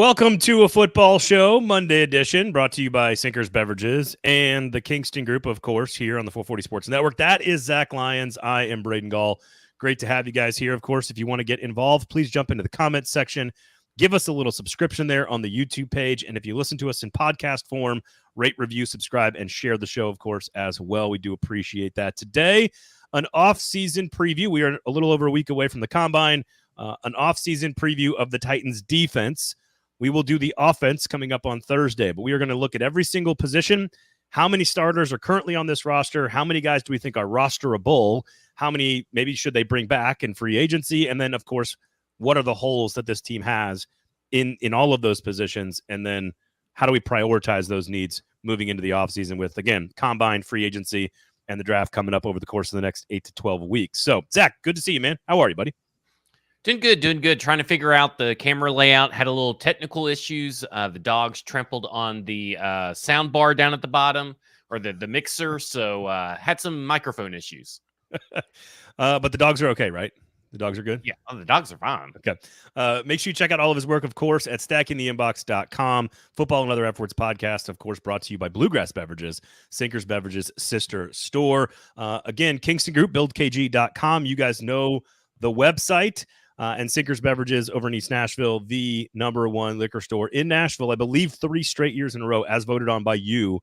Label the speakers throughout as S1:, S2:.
S1: Welcome to a football show, Monday edition, brought to you by Sinkers Beverages and the Kingston Group, of course, here on the 440 Sports Network. That is Zach Lyons. I am Braden Gall. Great to have you guys here. Of course, if you want to get involved, please jump into the comments section. Give us a little subscription there on the YouTube page. And if you listen to us in podcast form, rate, review, subscribe, and share the show, of course, as well. We do appreciate that. Today, an off-season preview. We are a little over a week away from the Combine. An off-season preview of the Titans' defense. We will do the offense coming up on Thursday, but we are going to look at every single position. How many starters are currently on this roster? How many guys do we think are rosterable? How many maybe should they bring back in free agency? And then, of course, what are the holes that this team has in all of those positions? And then how do we prioritize those needs moving into the offseason with, again, Combine, free agency, and the draft coming up over the course of the next 8 to 12 weeks. So, Zach, good to see you, man. How are you, buddy?
S2: Doing good. Trying to figure out the camera layout. Had a little technical issues. The dogs trampled on the sound bar down at the bottom, or the mixer, so had some microphone issues.
S1: But the dogs are okay, right? The dogs are good?
S2: Yeah, the dogs are fine.
S1: Okay. Make sure you check out all of his work, of course, at stackingtheinbox.com. Football and Other F Words podcast, of course, brought to you by Bluegrass Beverages, Sinkers Beverages sister store. Again, Kingston Group, buildkg.com. You guys know the website. And Sinkers Beverages over in East Nashville, the #1 liquor store in Nashville, I believe 3 straight years in a row, as voted on by you,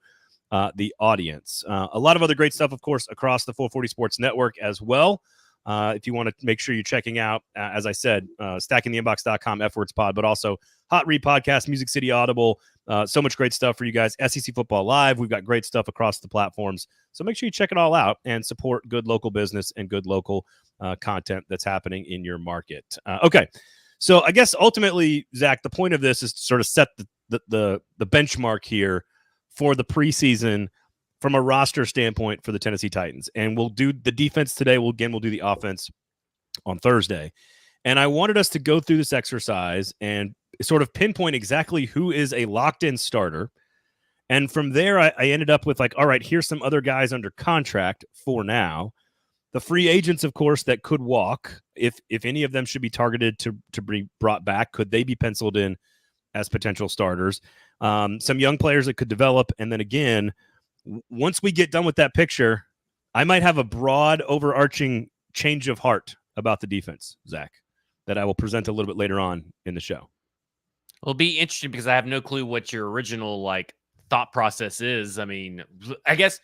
S1: the audience. A lot of other great stuff, of course, across the 440 Sports Network as well. If you want to make sure you're checking out, as I said, stackingtheinbox.com, F-Words Pod, but also Hot Read Podcast, Music City Audible. So much great stuff for you guys. SEC Football Live. We've got great stuff across the platforms. So make sure you check it all out and support good local business and good local content that's happening in your market. Okay. So I guess ultimately, Zach, the point of this is to sort of set the benchmark here for the preseason from a roster standpoint for the Tennessee Titans. And we'll do the defense today. We'll do the offense on Thursday. And I wanted us to go through this exercise and sort of pinpoint exactly who is a locked-in starter. And from there, I ended up with like, all right, here's some other guys under contract for now. The free agents, of course, that could walk, if any of them should be targeted to be brought back, could they be penciled in as potential starters? Some young players that could develop. And then again, once we get done with that picture, I might have a broad, overarching change of heart about the defense, Zach, that I will present a little bit later on in the show.
S2: It'll be interesting because I have no clue what your original thought process is. I mean, I guess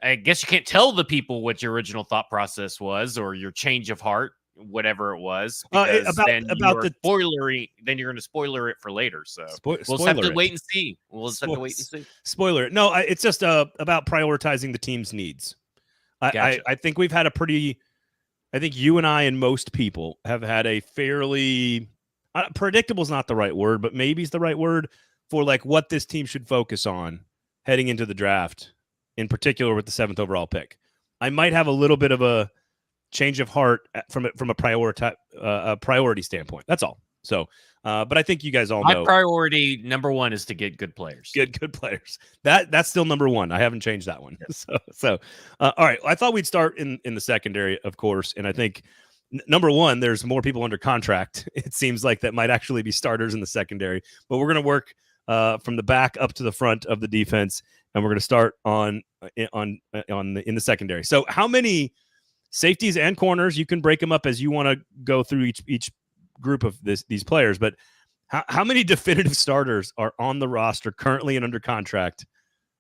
S2: you can't tell the people what your original thought process was or your change of heart, whatever it was. Then you're going to spoiler it for later. So we'll just have to wait and see.
S1: Spoiler it. No, it's just about prioritizing the team's needs.
S2: Gotcha.
S1: I think we've had I think you and I and most people have had a fairly predictable is not the right word, but maybe it's the right word for what this team should focus on heading into the draft, in particular with the 7th overall pick. I might have a little bit of a change of heart from a priority standpoint. That's all. So, but I think you guys all know.
S2: My priority #1 is to get good players.
S1: Get good players. That's still #1. I haven't changed that one. So, all right. I thought we'd start in the secondary, of course, and I think #1, there's more people under contract. It seems like that might actually be starters in the secondary, but we're going to work from the back up to the front of the defense, and we're going to start in the secondary. So, how many safeties and corners? You can break them up as you want to go through each group of these players, but how many definitive starters are on the roster currently and under contract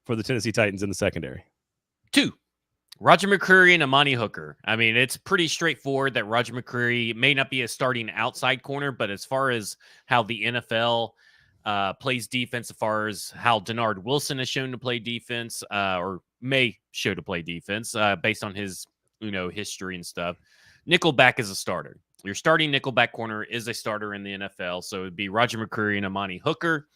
S1: for the Tennessee Titans in the secondary?
S2: 2. Roger McCreary and Amani Hooker. I mean, it's pretty straightforward that Roger McCreary may not be a starting outside corner, but as far as how the NFL plays defense, as far as how Denard Wilson has shown to play defense, or may show to play defense, based on his history and stuff, nickelback is a starter. Your starting nickelback corner is a starter in the NFL, so it'd be Roger McCreary and Amani Hooker.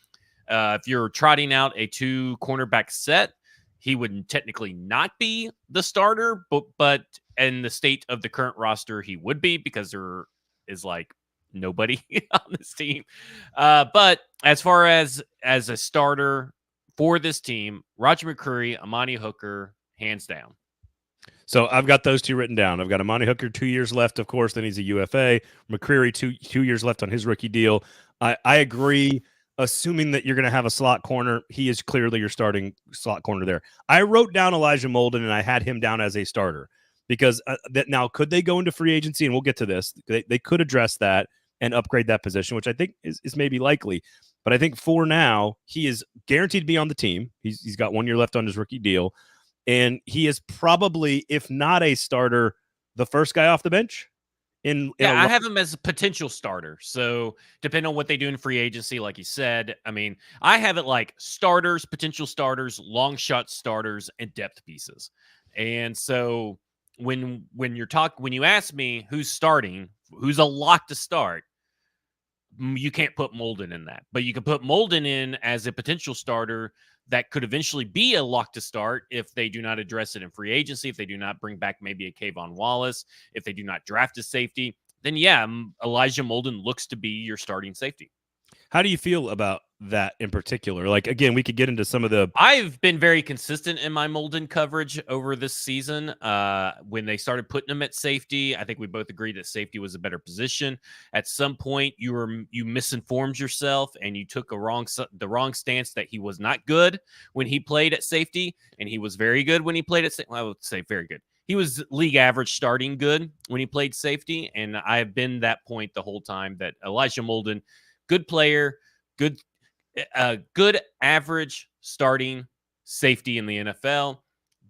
S2: If you're trotting out a 2 cornerback set, he would technically not be the starter, but in the state of the current roster, he would be because there is nobody on this team. But as far as a starter for this team, Roger McCreary, Amani Hooker, hands down.
S1: So I've got those 2 written down. I've got Amani Hooker 2 years left, of course. Then he's a UFA. McCreary 2 years left on his rookie deal. I agree. assuming that you're going to have a slot corner, he is clearly your starting slot corner there. I wrote down Elijah Molden, and I had him down as a starter because that now could they go into free agency, and we'll get to this. They could address that and upgrade that position, which I think is maybe likely. But I think for now, he is guaranteed to be on the team. He's got 1 year left on his rookie deal, and he is probably, if not a starter, the first guy off the bench.
S2: I have him as a potential starter. So depending on what they do in free agency, like you said, I mean, I have it like starters, potential starters, long shot starters, and depth pieces. And so when you ask me who's starting, who's a lock to start, you can't put Molden in that, but you can put Molden in as a potential starter that could eventually be a lock to start if they do not address it in free agency, if they do not bring back maybe a Kayvon Wallace, if they do not draft a safety, then Elijah Molden looks to be your starting safety.
S1: How do you feel about that in particular? Like, again, we could get into some of the...
S2: I've been very consistent in my Molden coverage over this season. When they started putting him at safety, I think we both agreed that safety was a better position. At some point, you misinformed yourself and you took the wrong stance that he was not good when he played at safety, and he was very good when he played at safety. Well, I would say very good. He was league average starting good when he played safety, and I have been that point the whole time that Elijah Molden, good player, good average starting safety in the NFL,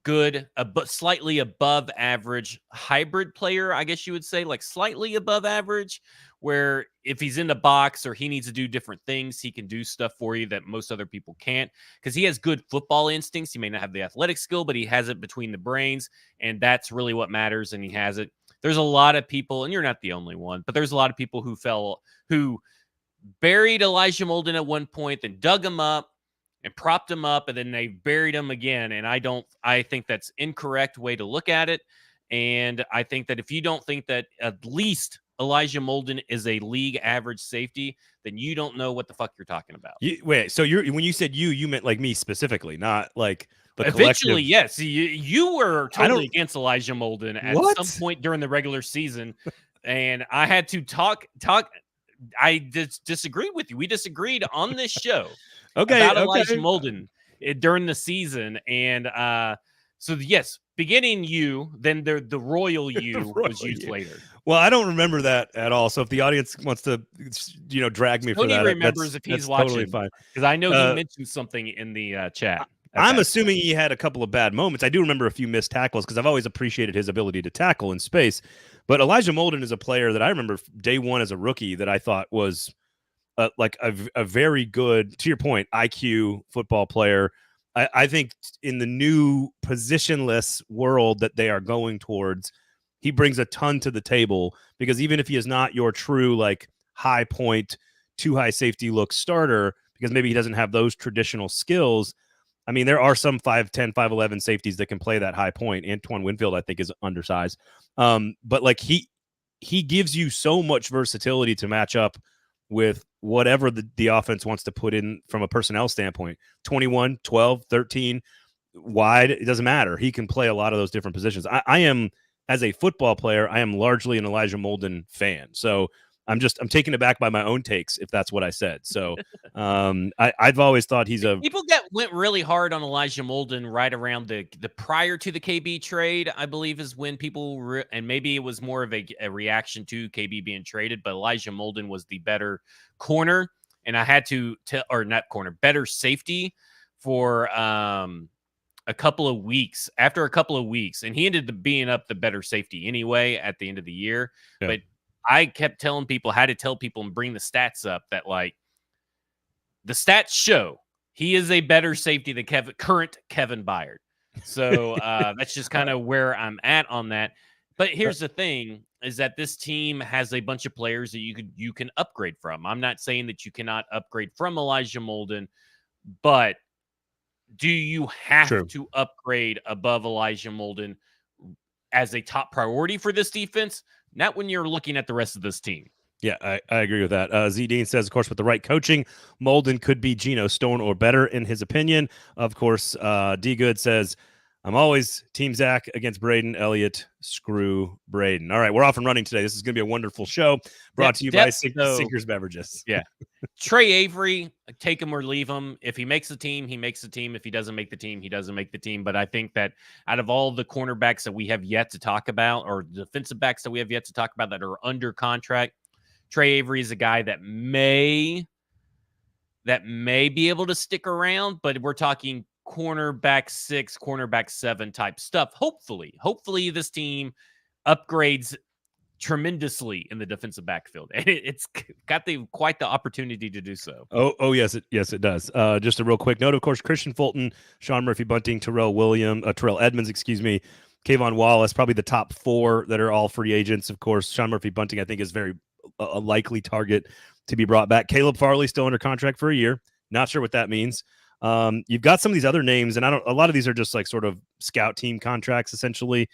S2: but slightly above average hybrid player, I guess you would say, like slightly above average, where if he's in the box or he needs to do different things, he can do stuff for you that most other people can't, because he has good football instincts. He may not have the athletic skill, but he has it between the brains, and that's really what matters, and he has it. There's a lot of people, and you're not the only one, but there's a lot of people who buried Elijah Molden at one point, then dug him up and propped him up, and then they buried him again. And I think that's incorrect way to look at it. And I think that if you don't think that at least Elijah Molden is a league average safety, then you don't know what the fuck you're talking about.
S1: Wait, so when you said you meant like me specifically, not like the
S2: eventually,
S1: collective...
S2: yes. You were totally against Elijah Molden at some point during the regular season. And I had to talk. I disagreed with you. We disagreed on this show about Elijah Molden during the season. And so, yes, beginning you, then the royal you was used later.
S1: Well, I don't remember that at all. So if the audience wants to, drag me for that,
S2: Tony remembers if he's watching. Totally fine. Because I know he mentioned something in the chat.
S1: I'm assuming he had a couple of bad moments. I do remember a few missed tackles because I've always appreciated his ability to tackle in space. But Elijah Molden is a player that I remember day one as a rookie that I thought was like a very good, to your point, IQ football player. I think in the new positionless world that they are going towards, he brings a ton to the table, because even if he is not your true like high point, too high safety look starter, because maybe he doesn't have those traditional skills. I mean, there are some 5'10", 5'11" safeties that can play that high point. Antoine Winfield, I think, is undersized. But like he gives you so much versatility to match up with whatever the offense wants to put in from a personnel standpoint. 21, 12, 13, wide, it doesn't matter. He can play a lot of those different positions. I am, as a football player, I am largely an Elijah Molden fan. So I'm taken aback by my own takes, if that's what I said. So I've always thought he's
S2: people that went really hard on Elijah Molden right around the prior to the KB trade, I believe, is when people and maybe it was more of a reaction to KB being traded, but Elijah Molden was the better corner, and I had to or not corner, better safety for a couple of weeks. After a couple of weeks, and he ended up being up the better safety anyway at the end of the year, yeah. But I kept telling people, had to tell people and bring the stats up that like the stats show he is a better safety than current Kevin Byard. So that's just kind of where I'm at on that. But here's the thing is that this team has a bunch of players that you can upgrade from. I'm not saying that you cannot upgrade from Elijah Molden, but do you have to upgrade above Elijah Molden as a top priority for this defense? Not when you're looking at the rest of this team.
S1: Yeah, I agree with that. Z Dean says, of course, with the right coaching, Molden could be Geno Stone or better, in his opinion. Of course, D Good says, I'm always Team Zach against Braden Elliott. Screw Braden. All right, we're off and running today. This is going to be a wonderful show brought to you by Sinkers Beverages.
S2: Yeah. Trey Avery, take him or leave him. If he makes the team, he makes the team. If he doesn't make the team, he doesn't make the team. But I think that out of all the cornerbacks that we have yet to talk about, or defensive backs that we have yet to talk about that are under contract, Trey Avery is a guy that may be able to stick around, but we're talking cornerback 6, cornerback 7 type stuff. Hopefully this team upgrades tremendously in the defensive backfield, and it's got quite the opportunity to do so.
S1: Oh yes, it does. Just a real quick note, of course, Christian Fulton, Sean Murphy-Bunting, Terrell Edmonds, Kayvon Wallace, probably the top 4 that are all free agents. Of course, Sean Murphy-Bunting, I think, is very a likely target to be brought back. Caleb Farley still under contract for a year. Not sure what that means. You've got some of these other names, and a lot of these are just like sort of scout team contracts, essentially.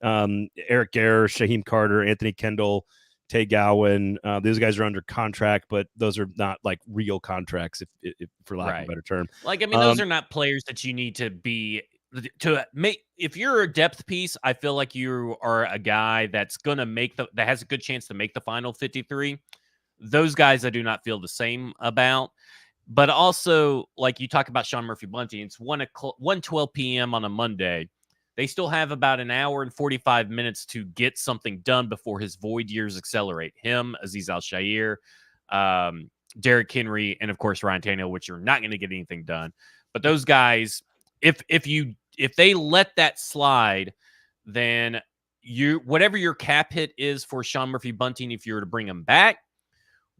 S1: Eric Garror, Shaheem Carter, Anthony Kendall, Tay Gowan. Those guys are under contract, but those are not like real contracts, if for lack of a better term.
S2: Like, I mean, those are not players that you need to be to make. If you're a depth piece, I feel like you are a guy that's going to that has a good chance to make the final 53. Those guys I do not feel the same about. But also, like you talk about Sean Murphy-Bunting, it's 1:12 p.m. on a Monday. They still have about an hour and 45 minutes to get something done before his void years accelerate. Him, Azeez Al-Shaair, Derrick Henry, and of course Ryan Tannehill, which are not going to get anything done. But those guys, if they let that slide, then whatever your cap hit is for Sean Murphy-Bunting, if you were to bring him back,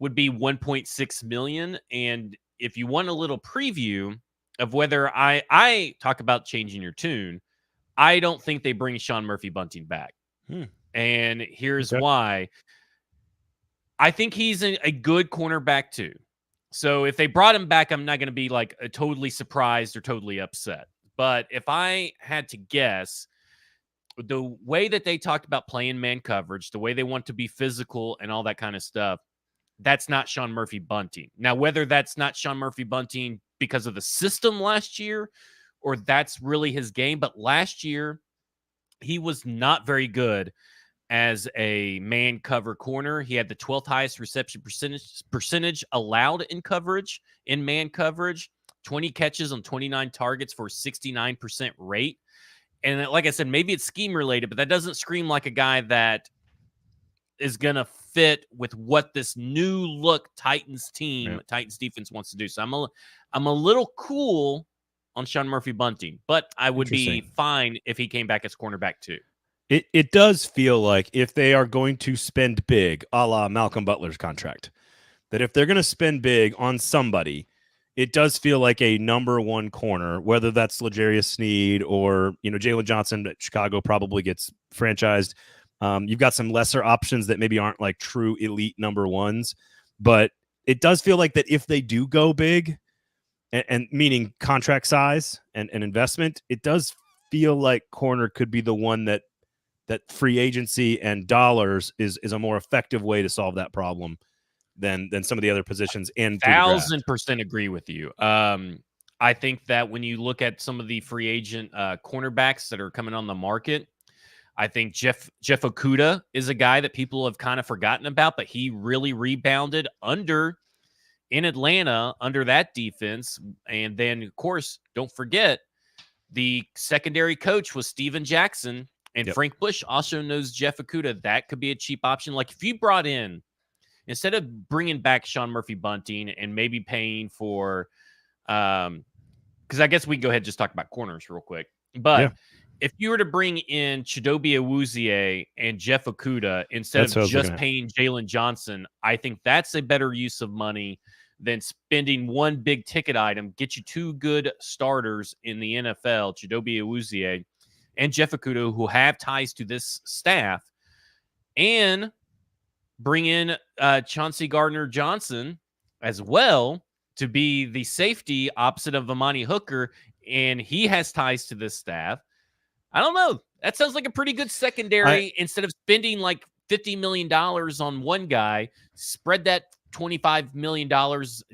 S2: would be $1.6 million. And if you want a little preview of whether I talk about changing your tune, I don't think they bring Sean Murphy-Bunting back. And here's why. I think he's a good cornerback too. So if they brought him back, I'm not going to be like totally surprised or totally upset. But if I had to guess, the way that they talked about playing man coverage, the way they want to be physical and all that kind of stuff, that's not Sean Murphy-Bunting. Now, whether that's not Sean Murphy-Bunting because of the system last year, or that's really his game. But last year, he was not very good as a man cover corner. He had the 12th highest reception percentage allowed in man coverage, 20 catches on 29 targets for a 69% rate. And like I said, maybe it's scheme related, but that doesn't scream like a guy that is going to fit with what this new look Titans defense wants to do. So I'm a little cool on Sean Murphy-Bunting, but I would be fine if he came back as cornerback too.
S1: It does feel like if they are going to spend big, a la Malcolm Butler's contract, that if they're going to spend big on somebody, it does feel like a number 1 corner, whether that's L'Jarius Sneed or Jalen Johnson that Chicago probably gets franchised. You've got some lesser options that maybe aren't like true elite number 1s, but it does feel like that if they do go big, and meaning contract size and investment, it does feel like corner could be the one that free agency and dollars is a more effective way to solve that problem than some of the other positions. And
S2: 1,000% agree with you. I think that when you look at some of the free agent cornerbacks that are coming on the market, I think Jeff Okudah is a guy that people have kind of forgotten about, but he really rebounded in Atlanta under that defense. And then, of course, don't forget the secondary coach was Steven Jackson, and Frank Bush also knows Jeff Okudah. That could be a cheap option. Like if you brought in, instead of bringing back Sean Murphy-Bunting and maybe paying for, because I guess we can go ahead and just talk about corners real quick. But if you were to bring in Chidobe Awuzie and Jeff Okudah instead of just paying Jalen Johnson, I think that's a better use of money than spending one big ticket item, get you 2 good starters in the NFL, Chidobe Awuzie and Jeff Okudah, who have ties to this staff, and bring in Chauncey Gardner-Johnson as well to be the safety opposite of Amani Hooker, and he has ties to this staff. I don't know. That sounds like a pretty good secondary. Instead of spending like $50 million on one guy, spread that $25 million,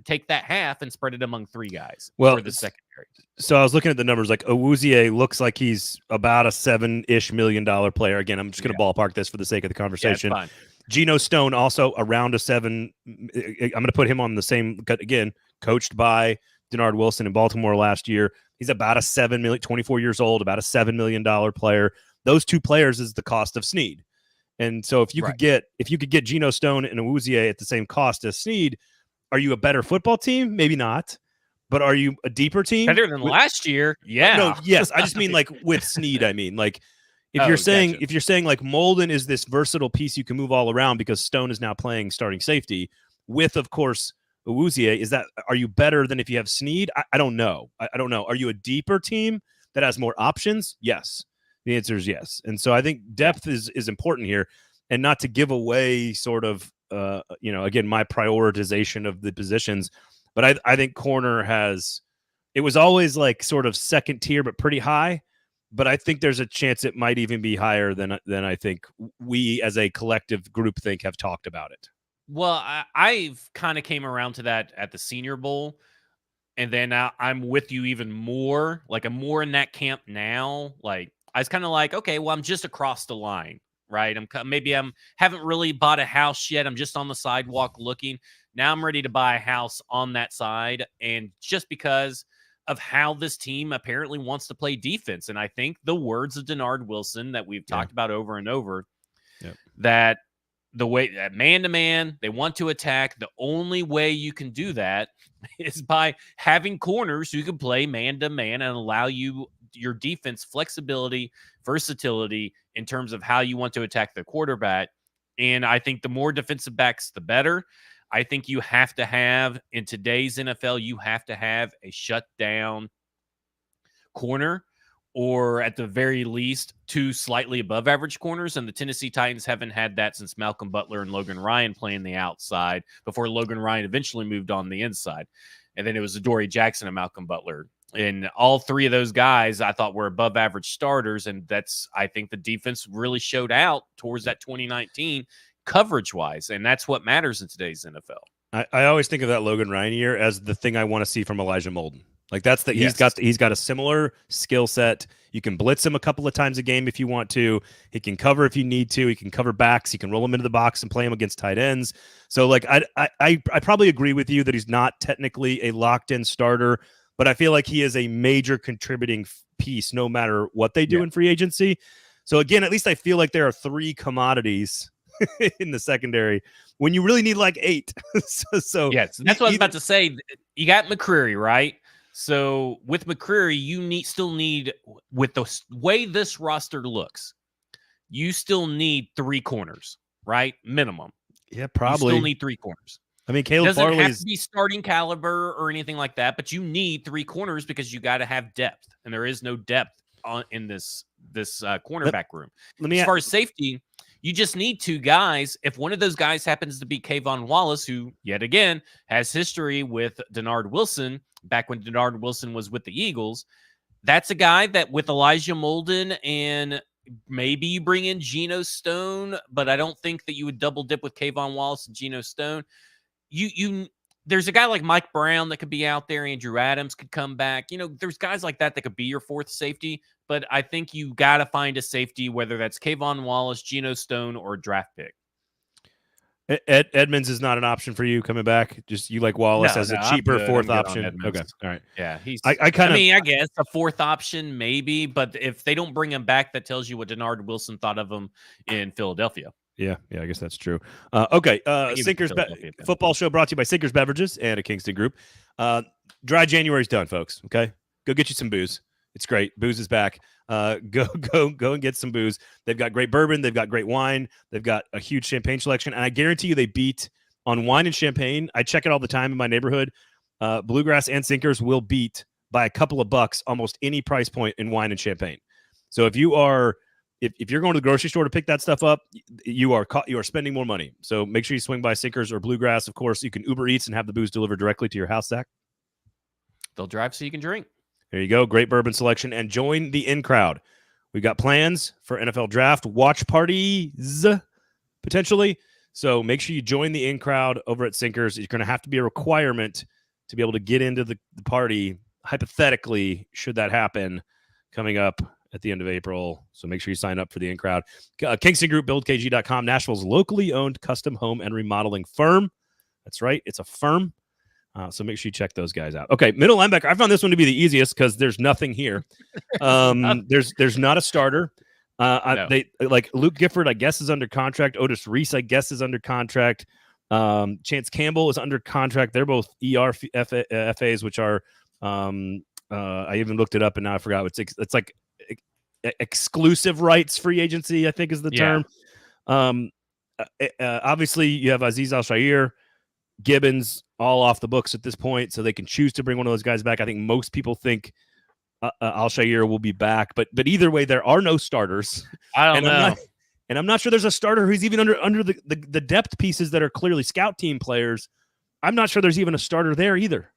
S2: take that half and spread it among 3 guys
S1: Well,
S2: for the secondary.
S1: So I was looking at the numbers. Like Awuzie looks like he's about a $7-ish million player. Again, I'm just going to ballpark this for the sake of the conversation.
S2: Yeah, it's fine.
S1: Geno Stone also around a 7. I'm going to put him on the same. Again, coached by Denard Wilson in Baltimore last year. He's about a 7 million, 24 years old, about a $7 million player. Those 2 players is the cost of Snead. And so if you could get Geno Stone and Awuzie at the same cost as Snead, are you a better football team? Maybe not. But are you a deeper team?
S2: Better than last year? Yeah.
S1: No, yes. I just mean like with Snead. I mean like if you're saying like Molden is this versatile piece you can move all around because Stone is now playing starting safety with, of course, Awuzie. Are you better than if you have Snead? I don't know. I don't know. Are you a deeper team that has more options? Yes. The answer is yes. And so I think depth is important here, and not to give away sort of again, my prioritization of the positions. But I think corner it was always like sort of second tier, but pretty high. But I think there's a chance it might even be higher than I think we as a collective group have talked about it.
S2: Well, I've kind of came around to that at the Senior Bowl. And then I'm with you even more. Like, I'm more in that camp now. Like, I was kind of like, okay, well, I'm just across the line, right? Haven't really bought a house yet. I'm just on the sidewalk looking. Now I'm ready to buy a house on that side, and just because of how this team apparently wants to play defense. And I think the words of Denard Wilson that we've talked about over and over, that the way that man-to-man, they want to attack. The only way you can do that is by having corners who can play man-to-man and allow your defense flexibility, versatility in terms of how you want to attack the quarterback. And I think the more defensive backs, the better. I think you have to have, in today's NFL, you have to have a shutdown corner, or at the very least 2 slightly above average corners. And the Tennessee Titans haven't had that since Malcolm Butler and Logan Ryan playing the outside before Logan Ryan eventually moved on the inside. And then it was Adoree Jackson and Malcolm Butler. And all 3 of those guys I thought were above average starters. And I think the defense really showed out towards that 2019 coverage wise. And that's what matters in today's NFL.
S1: I always think of that Logan Ryan year as the thing I want to see from Elijah Molden. Like he's got a similar skill set. You can blitz him a couple of times a game if you want to. He can cover if you need to. He can cover backs. You can roll him into the box and play him against tight ends. So like I probably agree with you that he's not technically a locked-in starter, but I feel like he is a major contributing piece no matter what they do in free agency. So again, at least I feel like there are 3 commodities in the secondary when you really need like 8. so
S2: yes, that's what I was about to say. You got McCreary, right? So with McCreary, you still need, with the way this roster looks, you still need 3 corners, right? Minimum.
S1: Yeah, probably.
S2: You still need 3 corners.
S1: I mean, Caleb
S2: doesn't
S1: Farley
S2: have to be starting caliber or anything like that, but you need 3 corners because you got to have depth, and there is no depth in this cornerback room. As far as safety, you just need 2 guys. If one of those guys happens to be Kayvon Wallace, who yet again has history with Denard Wilson, back when Denard Wilson was with the Eagles, that's a guy that with Elijah Molden, and maybe you bring in Geno Stone, but I don't think that you would double dip with Kayvon Wallace and Geno Stone. There's a guy like Mike Brown that could be out there. Andrew Adams could come back. There's guys like that could be your 4th safety, but I think you got to find a safety, whether that's Kayvon Wallace, Geno Stone, or a draft pick.
S1: Edmonds is not an option for you coming back. Just you like Wallace as a cheaper 4th option. Okay, all right.
S2: Yeah,
S1: I
S2: guess a 4th option maybe, but if they don't bring him back, that tells you what Denard Wilson thought of him in Philadelphia.
S1: Yeah, I guess that's true. Okay, Sinkers Football Show brought to you by Sinkers Beverages and a Kingston Group. Dry January's done, folks. Okay, go get you some booze. It's great. Booze is back. Go and get some booze. They've got great bourbon. They've got great wine. They've got a huge champagne selection, and I guarantee you they beat on wine and champagne. I check it all the time in my neighborhood. Bluegrass and Sinkers will beat by a couple of bucks almost any price point in wine and champagne. So if you are if you're going to the grocery store to pick that stuff up, you are spending more money. So make sure you swing by Sinkers or Bluegrass. Of course, you can Uber Eats and have the booze delivered directly to your house, Zach.
S2: They'll drive so you can drink.
S1: There you go. Great bourbon selection. And join the in crowd. We've got plans for NFL draft watch parties, potentially. So make sure you join the in crowd over at Sinkers. It's going to have to be a requirement to be able to get into the party, hypothetically, should that happen coming up at the end of April. So make sure you sign up for the in crowd. Kingston Group, buildkg.com, Nashville's locally owned custom home and remodeling firm. That's right. It's a firm. So make sure you check those guys out. Okay, middle linebacker. I found this one to be the easiest because there's nothing here. There's not a starter. No. They like Luke Gifford, I guess, is under contract. Otis Reese, I guess, is under contract. Chance Campbell is under contract. They're both FAs, which are I even looked it up and now I forgot. It's like exclusive rights free agency, I think is the term. Obviously, you have Azeez Al-Shaair, Gibbons, all off the books at this point, so they can choose to bring one of those guys back. I think most people think Al-Shaair will be back, but either way, there are no starters.
S2: I don't know.
S1: I'm not sure there's a starter who's even under the depth pieces that are clearly scout team players. I'm not sure there's even a starter there either.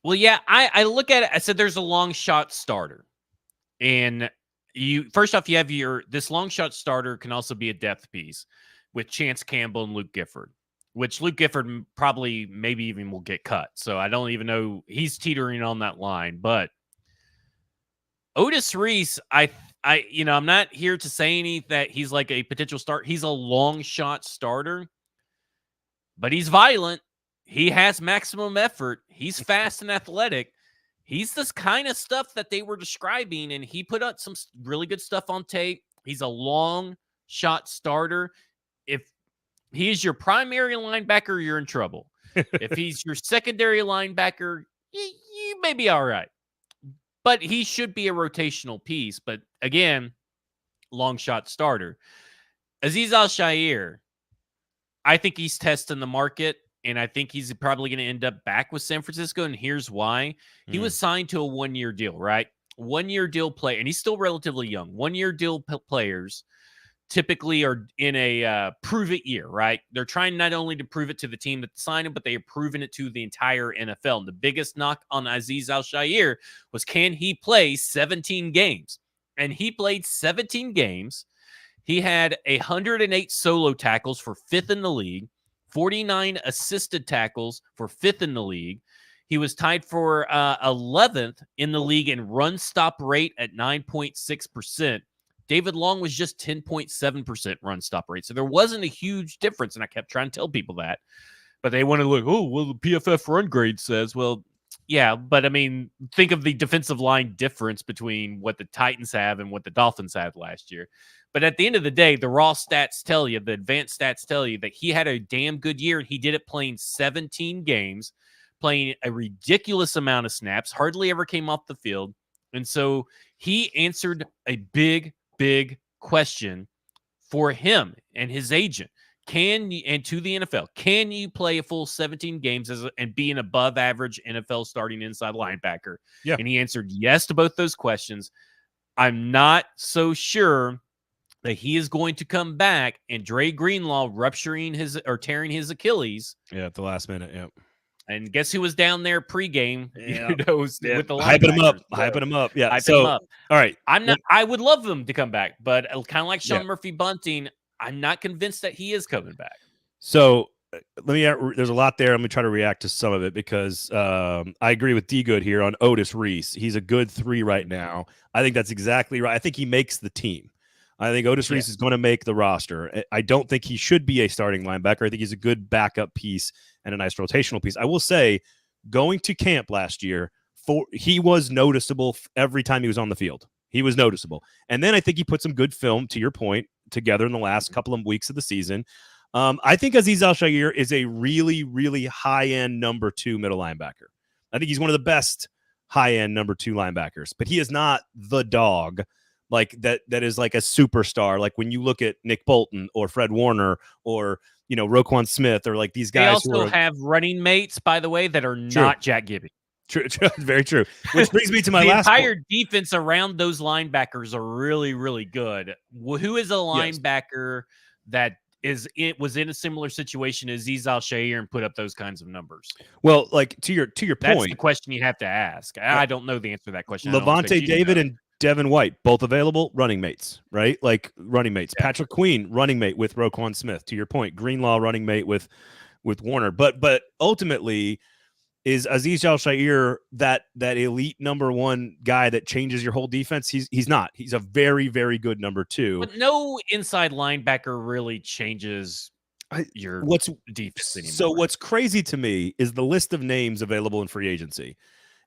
S2: Well, yeah, I look at it. I said there's a long shot starter, and first off, you have this long shot starter can also be a depth piece with Chance Campbell and Luke Gifford, which Luke Gifford probably maybe even will get cut. So I don't even know, he's teetering on that line. But Otis Reese, I'm not here to say that he's like a potential start. He's a long shot starter, but he's violent. He has maximum effort. He's fast and athletic. He's this kind of stuff that they were describing, and he put out some really good stuff on tape. He's a long shot starter. If he's your primary linebacker, you're in trouble. If he's your secondary linebacker, you may be all right. But he should be a rotational piece. But again, long shot starter. Azeez Al-Shaair, I think he's testing the market, and I think he's probably going to end up back with San Francisco, and here's why. He was signed to a one-year deal, right? One-year deal play, and he's still relatively young. One-year deal players typically are in a prove-it year, right? They're trying not only to prove it to the team that signed him, but they have proven it to the entire NFL. And the biggest knock on Azeez Al-Shaair was, can he play 17 games? And he played 17 games. He had 108 solo tackles for 5th in the league, 49 assisted tackles for 5th in the league. He was tied for 11th in the league in run stop rate at 9.6%. David Long was just 10.7% run stop rate. So there wasn't a huge difference. And I kept trying to tell people that. But they want to look, oh, well, the PFF run grade says, well, yeah. But I mean, think of the defensive line difference between what the Titans have and what the Dolphins had last year. But at the end of the day, the raw stats tell you, the advanced stats tell you that he had a damn good year. And he did it playing 17 games, playing a ridiculous amount of snaps, hardly ever came off the field. And so he answered a big question for him and his agent. And to the NFL, can you play a full 17 games and be an above average NFL starting inside linebacker?
S1: Yeah.
S2: And he answered yes to both those questions. I'm not so sure that he is going to come back and Dre Greenlaw tearing his Achilles.
S1: Yeah, at the last minute. Yep.
S2: And guess who was down there pregame? With the
S1: hyping him up. Yeah.
S2: Hyping him up.
S1: All right.
S2: I would love them to come back, but kind of like Sean Murphy Bunting, I'm not convinced that he is coming back.
S1: So there's a lot there. Let me try to react to some of it because I agree with D Good here on Otis Reese. He's a good 3 right now. I think that's exactly right. I think he makes the team. I think Otis Reese is going to make the roster. I don't think he should be a starting linebacker. I think he's a good backup piece and a nice rotational piece. I will say, going to camp last year, he was noticeable every time he was on the field. He was noticeable. And then I think he put some good film, to your point, together in the last couple of weeks of the season. I think Azeez Al-Shaair is a really, really high-end number 2 middle linebacker. I think he's one of the best high-end number 2 linebackers, but he is not the dog like that is like a superstar. Like when you look at Nick Bolton or Fred Warner or, Roquan Smith or like these guys.
S2: They also have running mates, by the way, that are not Jack Gibby.
S1: True, very true. Which brings me to my last
S2: entire defense around those linebackers are really, really good. Who is a linebacker that was in a similar situation as Azeez Al-Shaair and put up those kinds of numbers?
S1: Well, like to your point,
S2: that's the question you have to ask. I don't know the answer to that question.
S1: Levante David and Devin White, both available, running mates, right? Like running mates. Yeah. Patrick Queen, running mate with Roquan Smith. To your point, Greenlaw, running mate with Warner. But ultimately, is Azeez Al-Shaair that elite number one guy that changes your whole defense? He's not. He's a very, very good number two.
S2: But no inside linebacker really changes your defense anymore.
S1: So what's crazy to me is the list of names available in free agency.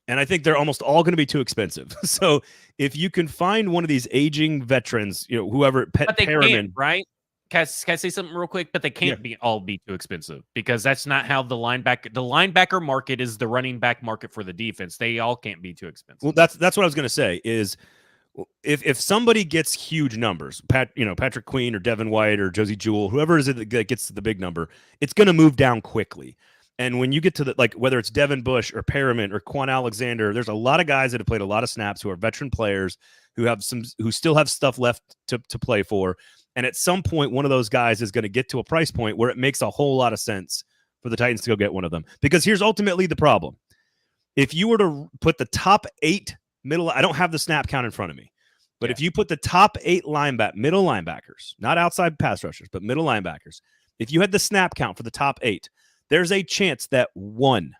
S1: And I think they're almost all going to be too expensive. So if you can find one of these aging veterans, whoever,
S2: but they can't, right? Can I say something real quick? But they can't all be too expensive, because that's not how the linebacker market is the running back market for the defense. They all can't be too expensive.
S1: Well, that's what I was going to say is if somebody gets huge numbers, Patrick Queen or Devin White or Josie Jewell, whoever is it that gets to the big number, it's going to move down quickly. And when you get to whether it's Devin Bush or Perriman or Quan Alexander, there's a lot of guys that have played a lot of snaps who are veteran players who still have stuff left to play for. And at some point, one of those guys is going to get to a price point where it makes a whole lot of sense for the Titans to go get one of them. Because here's ultimately the problem. If you were to put the top 8 middle, I don't have the snap count in front of me, but if you put the top 8 middle linebackers, not outside pass rushers, but middle linebackers, if you had the snap count for the top 8, there's a chance that one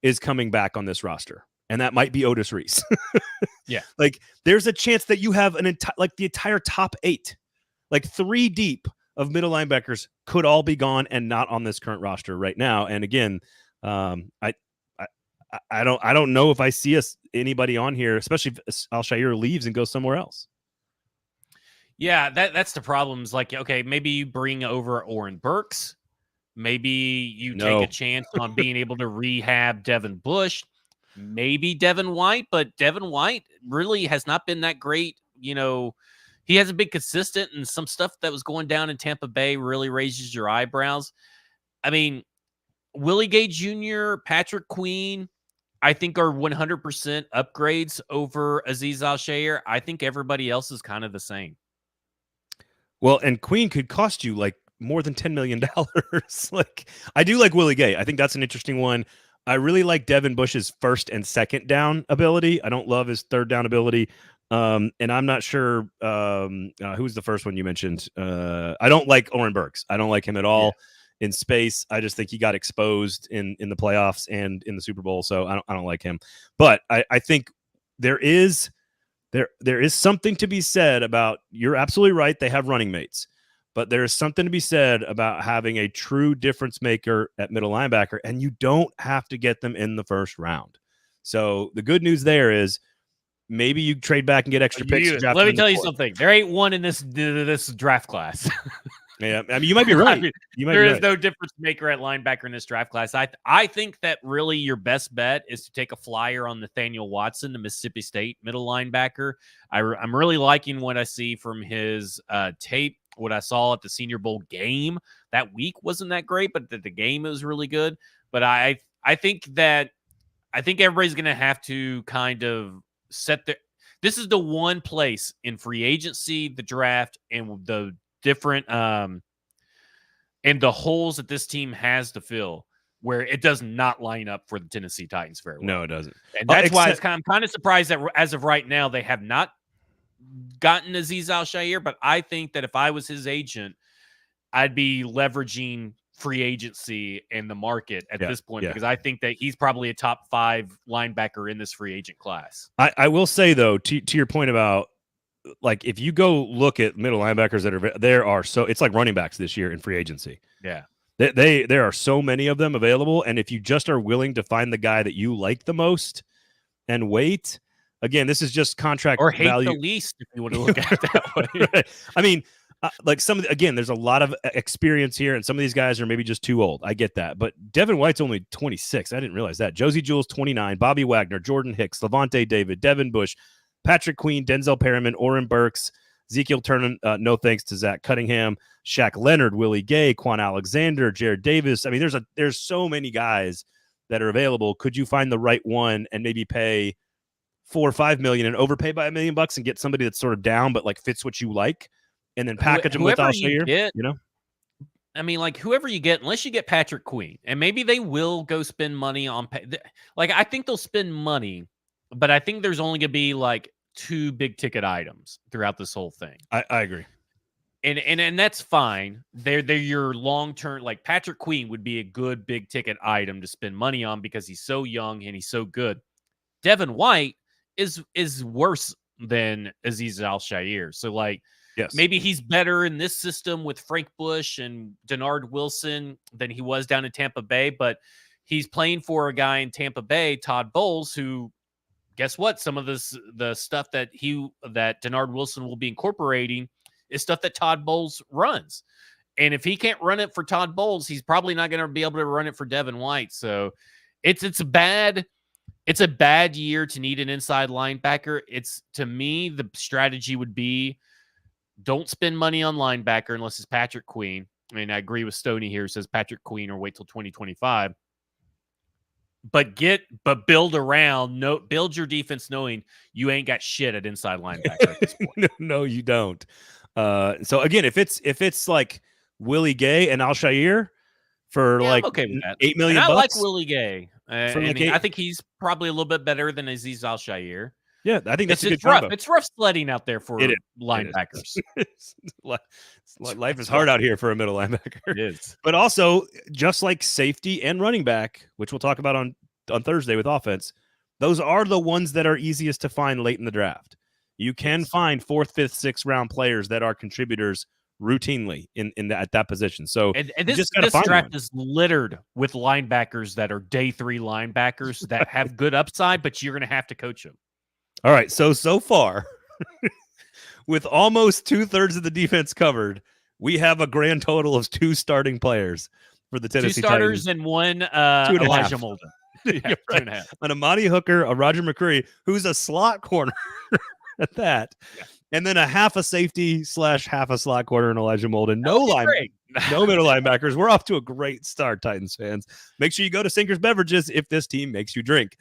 S1: is coming back on this roster. And that might be Otis Reese.
S2: Yeah.
S1: Like there's a chance that you have the entire top 8. Like 3 deep of middle linebackers could all be gone and not on this current roster right now. And again, I don't know if I see anybody on here, especially if Al-Shaair leaves and goes somewhere else.
S2: Yeah, that's the problem. Is like, okay, maybe you bring over Oren Burks. Maybe you take a chance on being able to rehab Devin Bush. Maybe Devin White, but Devin White really has not been that great. He hasn't been consistent, and some stuff that was going down in Tampa Bay really raises your eyebrows. I mean, Willie Gay Jr., Patrick Queen, I think are 100% upgrades over Azeez Al-Shaair. I think everybody else is kind of the same.
S1: Well, and Queen could cost you like more than $10 million. Like, I do like Willie Gay. I think that's an interesting one. I really like Devin Bush's first and second down ability. I don't love his third down ability. And I'm not sure who's the first one you mentioned. I don't like Oren Burks. I don't like him at all in space. I just think he got exposed in the playoffs and in the Super Bowl. So I don't like him. But I think there is something to be said about, you're absolutely right, they have running mates. But there is something to be said about having a true difference maker at middle linebacker, and you don't have to get them in the first round. So the good news there is maybe you trade back and get extra picks.
S2: Let me tell you something. There ain't one in this draft class.
S1: Yeah, I mean, you might be right.
S2: There is no difference maker at linebacker in this draft class. I think that really your best bet is to take a flyer on Nathaniel Watson, the Mississippi State middle linebacker. I'm really liking what I see from his tape. What I saw at the Senior Bowl game that week wasn't that great, but the game was really good. But I think everybody's going to have to kind of this is the one place in free agency, the draft, and the different and the holes that this team has to fill where it does not line up for the Tennessee Titans very well.
S1: No, it doesn't.
S2: And that's why I'm kind of surprised that as of right now, they have not gotten Azeez Al-Shaair, but I think that if I was his agent, I'd be leveraging free agency in the market at this point, because I think that he's probably a top 5 linebacker in this free agent class.
S1: I will say, though, to your point about, like, if you go look at middle linebackers it's like running backs this year in free agency.
S2: Yeah.
S1: There are so many of them available, and if you just are willing to find the guy that you like the most and wait, again, this is just contract
S2: or hate
S1: value.
S2: The least, if you want to look at it that way.
S1: Right. I mean, like there's a lot of experience here, and some of these guys are maybe just too old. I get that, but Devin White's only 26. I didn't realize that. Josie Jewell's 29. Bobby Wagner, Jordan Hicks, Levante David, Devin Bush, Patrick Queen, Denzel Perriman, Oren Burks, Ezekiel Turner. No thanks to Zach Cunningham, Shaq Leonard, Willie Gay, Quan Alexander, Jared Davis. I mean, there's so many guys that are available. Could you find the right one and maybe pay $4 or $5 million and overpay by $1 million and get somebody that's sort of down but like fits what you like, and then package them with Al-Shaair?
S2: I mean, like, whoever you get, unless you get Patrick Queen, and maybe they will go spend money on. Like, I think they'll spend money, but I think there's only going to be like two big ticket items throughout this whole thing.
S1: I agree.
S2: And that's fine. They're your long-term, like Patrick Queen would be a good big ticket item to spend money on because he's so young and he's so good. Devin White is worse than Azeez Al-Shaair. So like,
S1: yes,
S2: maybe he's better in this system with Frank Bush and Denard Wilson than he was down in Tampa Bay, but he's playing for a guy in Tampa Bay, Todd Bowles, who, guess what? Some of the stuff that Denard Wilson will be incorporating is stuff that Todd Bowles runs. And if he can't run it for Todd Bowles, he's probably not going to be able to run it for Devin White. So it's a bad year to need an inside linebacker. To me, the strategy would be don't spend money on linebacker unless it's Patrick Queen. I mean, I agree with Stoney here, says Patrick Queen or wait till 2025. But build your defense knowing you ain't got shit at inside linebacker at this point.
S1: No, you don't. So again, if it's like Willie Gay and Al-Shaair for
S2: I'm
S1: like
S2: okay with that.
S1: $8 million,
S2: I like Willie Gay.
S1: I
S2: think he's probably a little bit better than Azeez Al-Shaair.
S1: Yeah, I think that's a good
S2: rough.
S1: combo.
S2: It's rough sledding out there for linebackers.
S1: Life is hard out here for a middle linebacker.
S2: It is.
S1: But also, just like safety and running back, which we'll talk about on Thursday with offense, those are the ones that are easiest to find late in the draft. You can find 4th, 5th, 6th round players that are contributors routinely at that position. So
S2: and this draft is littered with linebackers that are day 3 linebackers that have good upside, but you're going to have to coach them.
S1: All right. So far, with almost 2/3 of the defense covered, we have a grand total of 2 starting players for the Tennessee
S2: 2 starters
S1: Titans.
S2: and 1
S1: 2.5.
S2: Elijah Molden.
S1: Yeah, right. An Amani Hooker, a Roger McCreary, who's a slot corner at that. Yeah. And then a half a safety / half a slot corner in Elijah Molden. No middle linebackers. We're off to a great start, Titans fans. Make sure you go to Sinker's Beverages if this team makes you drink.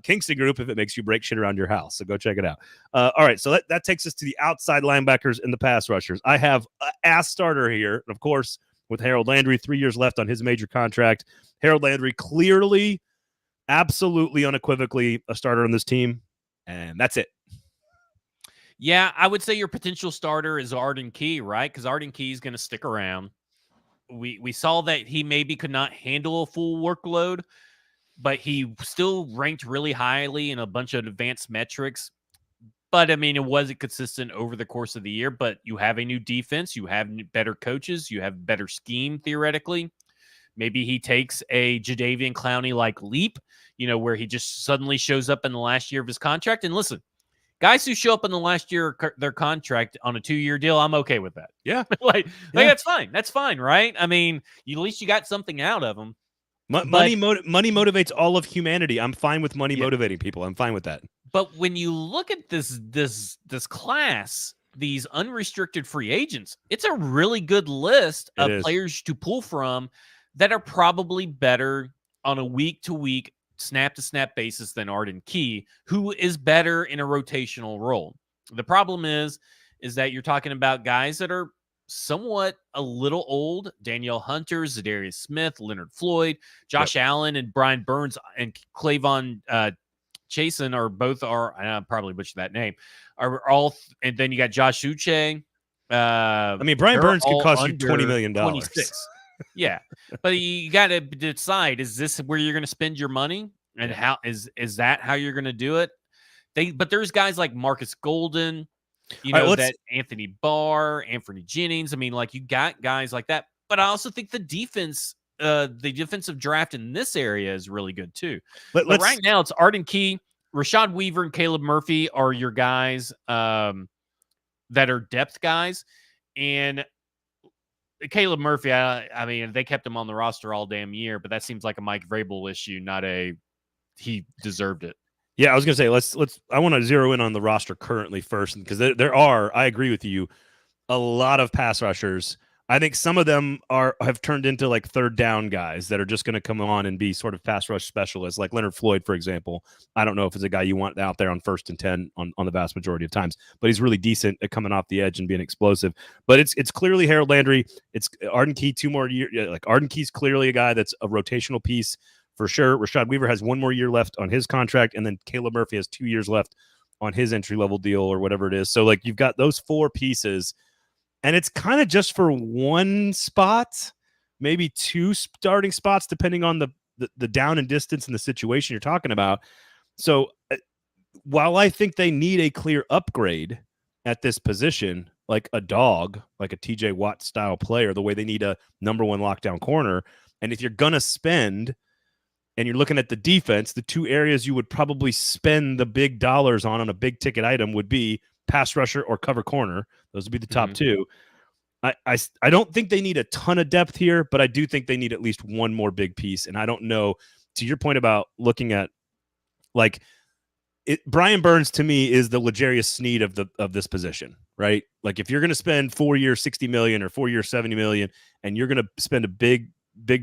S1: Kingston Group if it makes you break shit around your house. So go check it out. All right, so that takes us to the outside linebackers and the pass rushers. I have an ass starter here, of course, with Harold Landry, 3 years left on his major contract. Harold Landry clearly, absolutely, unequivocally a starter on this team, and that's it.
S2: Yeah, I would say your potential starter is Arden Key, right? Because Arden Key is going to stick around. We saw that he maybe could not handle a full workload, but he still ranked really highly in a bunch of advanced metrics. But, I mean, it wasn't consistent over the course of the year. But you have a new defense. You have better coaches. You have better scheme, theoretically. Maybe he takes a Jadeveon Clowney-like leap, where he just suddenly shows up in the last year of his contract. And listen, guys who show up in the last year of their contract on a 2-year deal, I'm okay with that.
S1: Yeah.
S2: That's fine. That's fine, right? I mean, at least you got something out of them.
S1: Money motivates all of humanity. I'm fine with money motivating people. I'm fine with that.
S2: But when you look at this class, these unrestricted free agents, it's a really good list of players to pull from that are probably better on a week-to-week, snap-to-snap basis than Arden Key, who is better in a rotational role. The problem is that you're talking about guys that are somewhat a little old. Danielle Hunter, Zadarius Smith, Leonard Floyd, Josh Allen, and Brian Burns, and Clavon Chasen I probably butchered that name, are all, and then you got Josh Uche.
S1: Brian Burns could cost you $20 million.
S2: 26. Yeah, but you got to decide: is this where you're going to spend your money, and how is that how you're going to do it? But there's guys like Marcus Golden, that Anthony Barr, Anthony Jennings. I mean, like, you got guys like that. But I also think the defensive draft in this area is really good too. But right now, it's Arden Key, Rashad Weaver, and Caleb Murphy are your guys that are depth guys, and Caleb Murphy, I mean, they kept him on the roster all damn year, but that seems like a Mike Vrabel issue, not he deserved it.
S1: Yeah, I was going to say, I want to zero in on the roster currently first, because there are, I agree with you, a lot of pass rushers. I think some of them have turned into like third down guys that are just going to come on and be sort of pass rush specialists, like Leonard Floyd, for example. I don't know if it's a guy you want out there on 1st and 10 on the vast majority of times, but he's really decent at coming off the edge and being explosive. But it's clearly Harold Landry. It's Arden Key, 2 more years. Like, Arden Key's clearly a guy that's a rotational piece for sure. Rashad Weaver has 1 more year left on his contract, and then Caleb Murphy has 2 years left his entry level deal or whatever it is. So like you've got those 4 pieces, and it's kind of just for one spot, maybe 2 starting spots, depending on the down and distance and the situation you're talking about. So while I think they need a clear upgrade at this position, like a dog, like a TJ Watt style player, the way they need a number 1 lockdown corner. And if you're going to spend, and you're looking at the defense, the 2 areas you would probably spend the big dollars on a big ticket item would be pass rusher or cover corner. Those would be the top 2. I don't think they need a ton of depth here, but I do think they need at least one more big piece. And I don't know, to your point about looking at like Brian Burns to me is the L'Jarius Sneed of this position, right? Like if you're going to spend 4 years, 60 million or 4 years, 70 million, and you're going to spend a big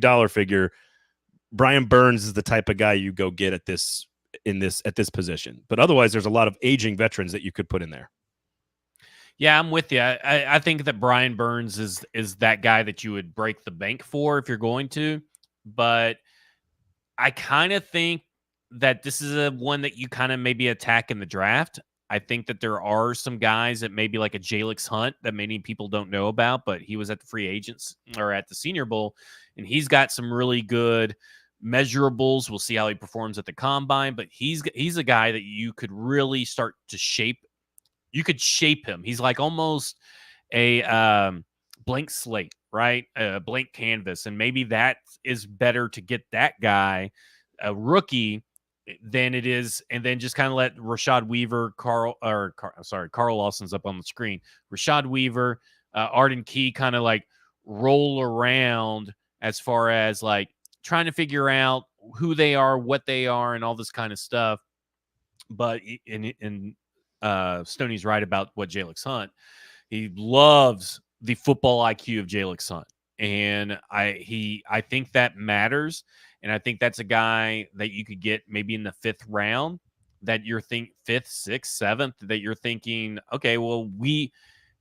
S1: dollar figure, Brian Burns is the type of guy you go get at this position. But otherwise, there's a lot of aging veterans that you could put in there.
S2: Yeah, I'm with you. I think that Brian Burns is that guy that you would break the bank for if you're going to. But I kind of think that this is a one that you kind of maybe attack in the draft. I think that there are some guys that maybe like a Jalix Hunt that many people don't know about, but he was at the free agents or at the Senior Bowl, and he's got some really good measurables. We'll see how he performs at the combine, but he's a guy that you could really start to shape. You could shape him. He's like almost a blank slate, right? A blank canvas. And maybe that is better to get that guy, a rookie, than it is, and then just kind of let Rashad Weaver, Carl Lawson's up on the screen. Rashad Weaver, Arden Key kind of like roll around as far as like trying to figure out who they are, what they are, and all this kind of stuff. But Stoney's right about what Jalix Hunt. He loves the football IQ of Jalix Hunt, and I think that matters. And I think that's a guy that you could get maybe in the 5th round, that you're 5th, 6th, 7th, that you're thinking, okay, well,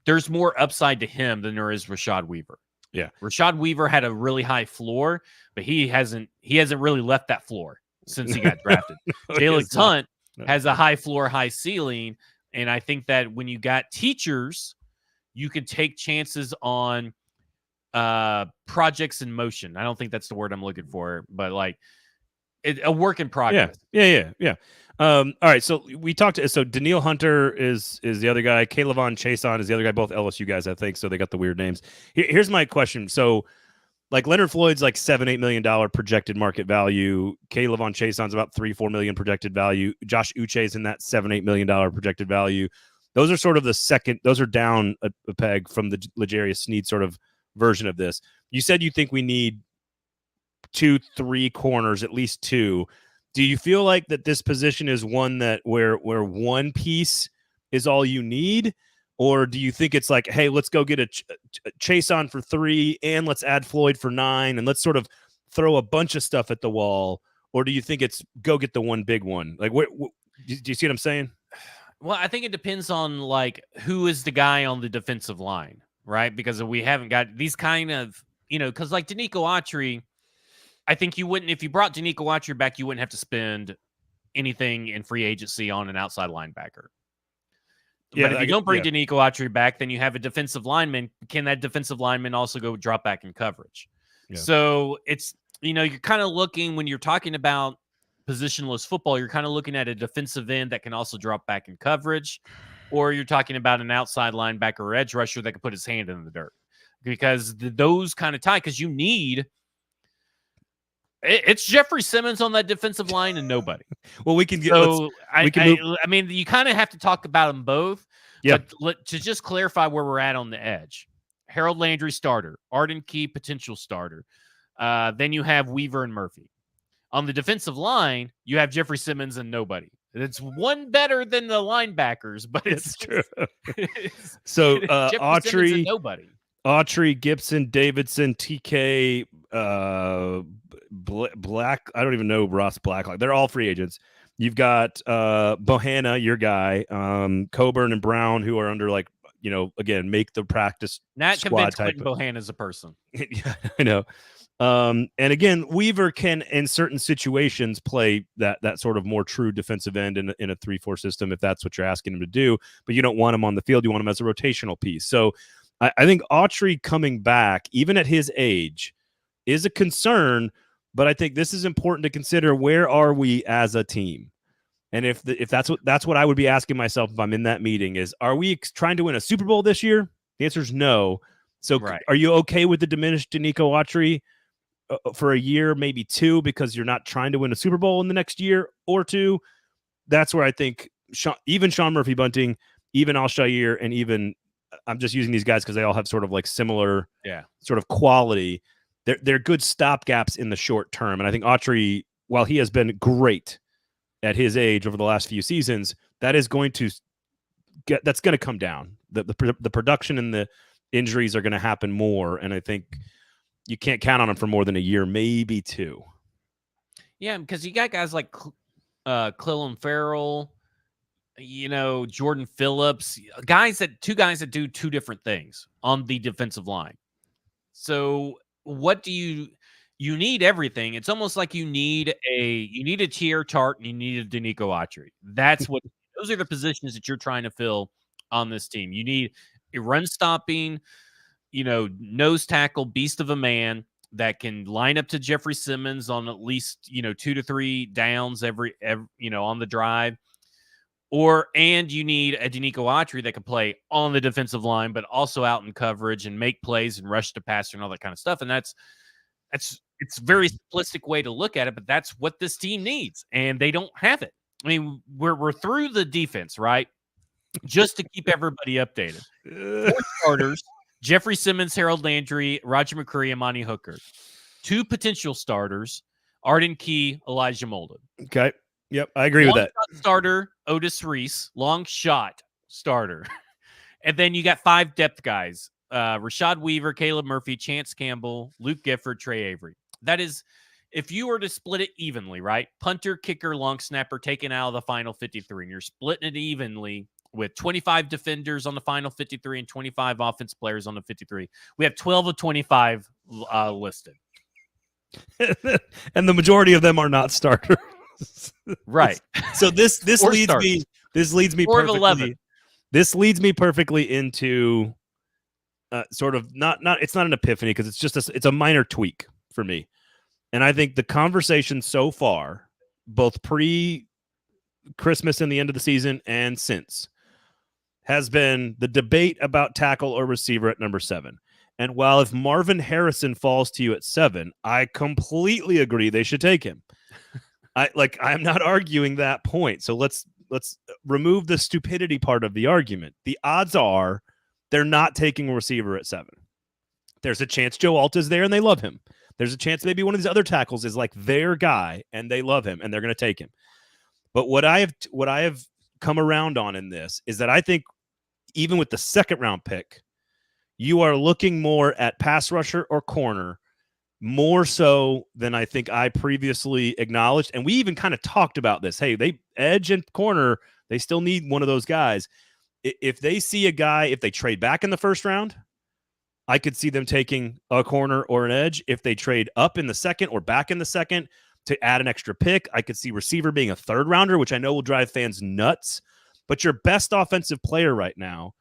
S2: there's more upside to him than there is Rashad Weaver.
S1: Yeah.
S2: Rashad Weaver had a really high floor, but he hasn't really left that floor since he got drafted. Jalix Hunt has a high floor, high ceiling. And I think that when you got teachers, you can take chances on projects in motion. I don't think that's the word I'm looking for, but like a work in progress.
S1: Yeah. All right. So we talked to, so Daniil Hunter is the other guy. Callahan Chason is the other guy, both LSU guys, I think. So they got the weird names. Here's my question. So like Leonard Floyd's like $7-8 million projected market value. Callahan Chason's about $3-4 million projected value. Josh Uche's in that $7-8 million projected value. Those are sort of the second, those are down a peg from the L'Jarius Sneed sort of version of this. You said you think we need 2-3 corners, at least 2. Do you feel like that this position is one that where one piece is all you need, or do you think it's like, hey, let's go get a Chase on for 3 and let's add Floyd for 9 and let's sort of throw a bunch of stuff at the wall, or do you think it's go get the one big one? Like, do you see what I'm saying?
S2: Well, I think it depends on like who is the guy on the defensive line, right? Because we haven't got these kind of, because like Danico Autry, I think you wouldn't, if you brought Danico Autry back, you wouldn't have to spend anything in free agency on an outside linebacker. Yeah, but if you don't bring Danico Autry back, then you have a defensive lineman. Can that defensive lineman also go drop back in coverage? Yeah. So it's, you're kind of looking, when you're talking about positionless football, you're kind of looking at a defensive end that can also drop back in coverage, or you're talking about an outside linebacker or edge rusher that can put his hand in the dirt, because those kind of tie, because you need, it's Jeffery Simmons on that defensive line and nobody.
S1: Well, we can get.
S2: So I mean, you kind of have to talk about them both. Yeah. But to just clarify where we're at on the edge, Harold Landry starter, Arden Key potential starter. Then you have Weaver and Murphy. On the defensive line, you have Jeffery Simmons and nobody. It's one better than the linebackers, but it's true.
S1: So
S2: Autry and nobody.
S1: Autry, Gibson, Davidson, TK, Black. I don't even know Ross Blacklock. They're all free agents. You've got Bohanna, your guy, Coburn and Brown, who are under again, make the practice
S2: Not
S1: squad
S2: convinced
S1: type.
S2: Quentin Bohanna is a person.
S1: Yeah, I know. And again, Weaver can, in certain situations, play that sort of more true defensive end in a 3-4 system if that's what you're asking him to do. But you don't want him on the field; you want him as a rotational piece. So, I think Autry coming back, even at his age, is a concern. But I think this is important to consider: where are we as a team? And if that's what I would be asking myself if I'm in that meeting is: are we trying to win a Super Bowl this year? The answer is no. So, Are you okay with the diminished Denico Autry for a year, maybe 2, because you're not trying to win a Super Bowl in the next year or 2? That's where I think even Sean Murphy-Bunting, even Al-Shaair, and even I'm just using these guys because they all have sort of like similar sort of quality. They're good stopgaps in the short term. And I think Autry, while he has been great at his age over the last few seasons, that is going to come down. The production and the injuries are going to happen more. And I think you can't count on him for more than a year, maybe 2.
S2: Yeah, because you got guys like Clelin Ferrell, Jordan Phillips, two guys that do 2 different things on the defensive line. So what do you need everything? It's almost like you need a Tier Tart and you need a Denico Autry. That's what those are the positions that you're trying to fill on this team. You need a run stopping, nose tackle, beast of a man that can line up to Jeffery Simmons on at least, 2 to 3 downs every on the drive. And you need a Denico Autry that can play on the defensive line, but also out in coverage and make plays and rush to passer and all that kind of stuff. And it's a very simplistic way to look at it, but that's what this team needs. And they don't have it. I mean, we're through the defense, right? Just to keep everybody updated. 4 starters: Jeffery Simmons, Harold Landry, Roger McCreary, Amani Hooker. 2 potential starters: Arden Key, Elijah Molden.
S1: Okay. Yep, I agree with that.
S2: Starter, Otis Reese. Long shot starter. And then you got 5 depth guys: Rashad Weaver, Caleb Murphy, Chance Campbell, Luke Gifford, Trey Avery. That is, if you were to split it evenly, right? Punter, kicker, long snapper taken out of the final 53, and you're splitting it evenly with 25 defenders on the final 53 and 25 offense players on the 53. We have 12 of 25 listed.
S1: And the majority of them are not starters.
S2: Right.
S1: So this leads me perfectly. This leads me perfectly into sort of not it's not an epiphany, because it's just it's a minor tweak for me. And I think the conversation so far, both pre-Christmas and the end of the season and since, has been the debate about tackle or receiver at number 7. And while if Marvin Harrison falls to you at 7, I completely agree they should take him. I'm not arguing that point. So let's remove the stupidity part of the argument. The odds are they're not taking a receiver at 7. There's a chance Joe Alt is there and they love him. There's a chance maybe one of these other tackles is like their guy and they love him and they're going to take him. But what I have come around on in this is that I think even with the 2nd round pick, you are looking more at pass rusher or corner, more so than I think I previously acknowledged. And we even kind of talked about this. Hey, they edge and corner, they still need one of those guys. If they see a guy, if they trade back in the 1st round, I could see them taking a corner or an edge. If they trade up in the 2nd or back in the 2nd to add an extra pick, I could see receiver being a 3rd rounder, which I know will drive fans nuts. But your best offensive player right now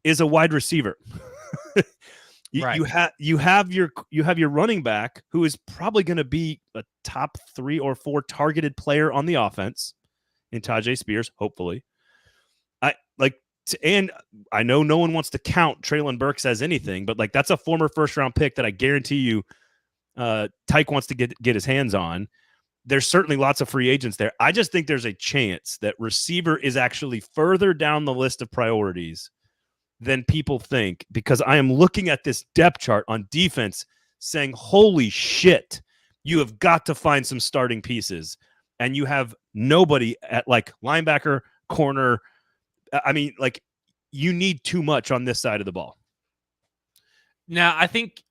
S1: is a wide receiver. You have your running back, who is probably going to be a top 3 or 4 targeted player on the offense in Tajay Spears, hopefully. And I know no one wants to count Treylon Burks as anything, but that's a former 1st round pick that I guarantee you Tyke wants to get his hands on. There's certainly lots of free agents there. I just think there's a chance that receiver is actually further down the list of priorities than people think, because I am looking at this depth chart on defense saying, holy shit, you have got to find some starting pieces. And you have nobody at linebacker, corner. I mean, you need too much on this side of the ball.
S2: Now, I think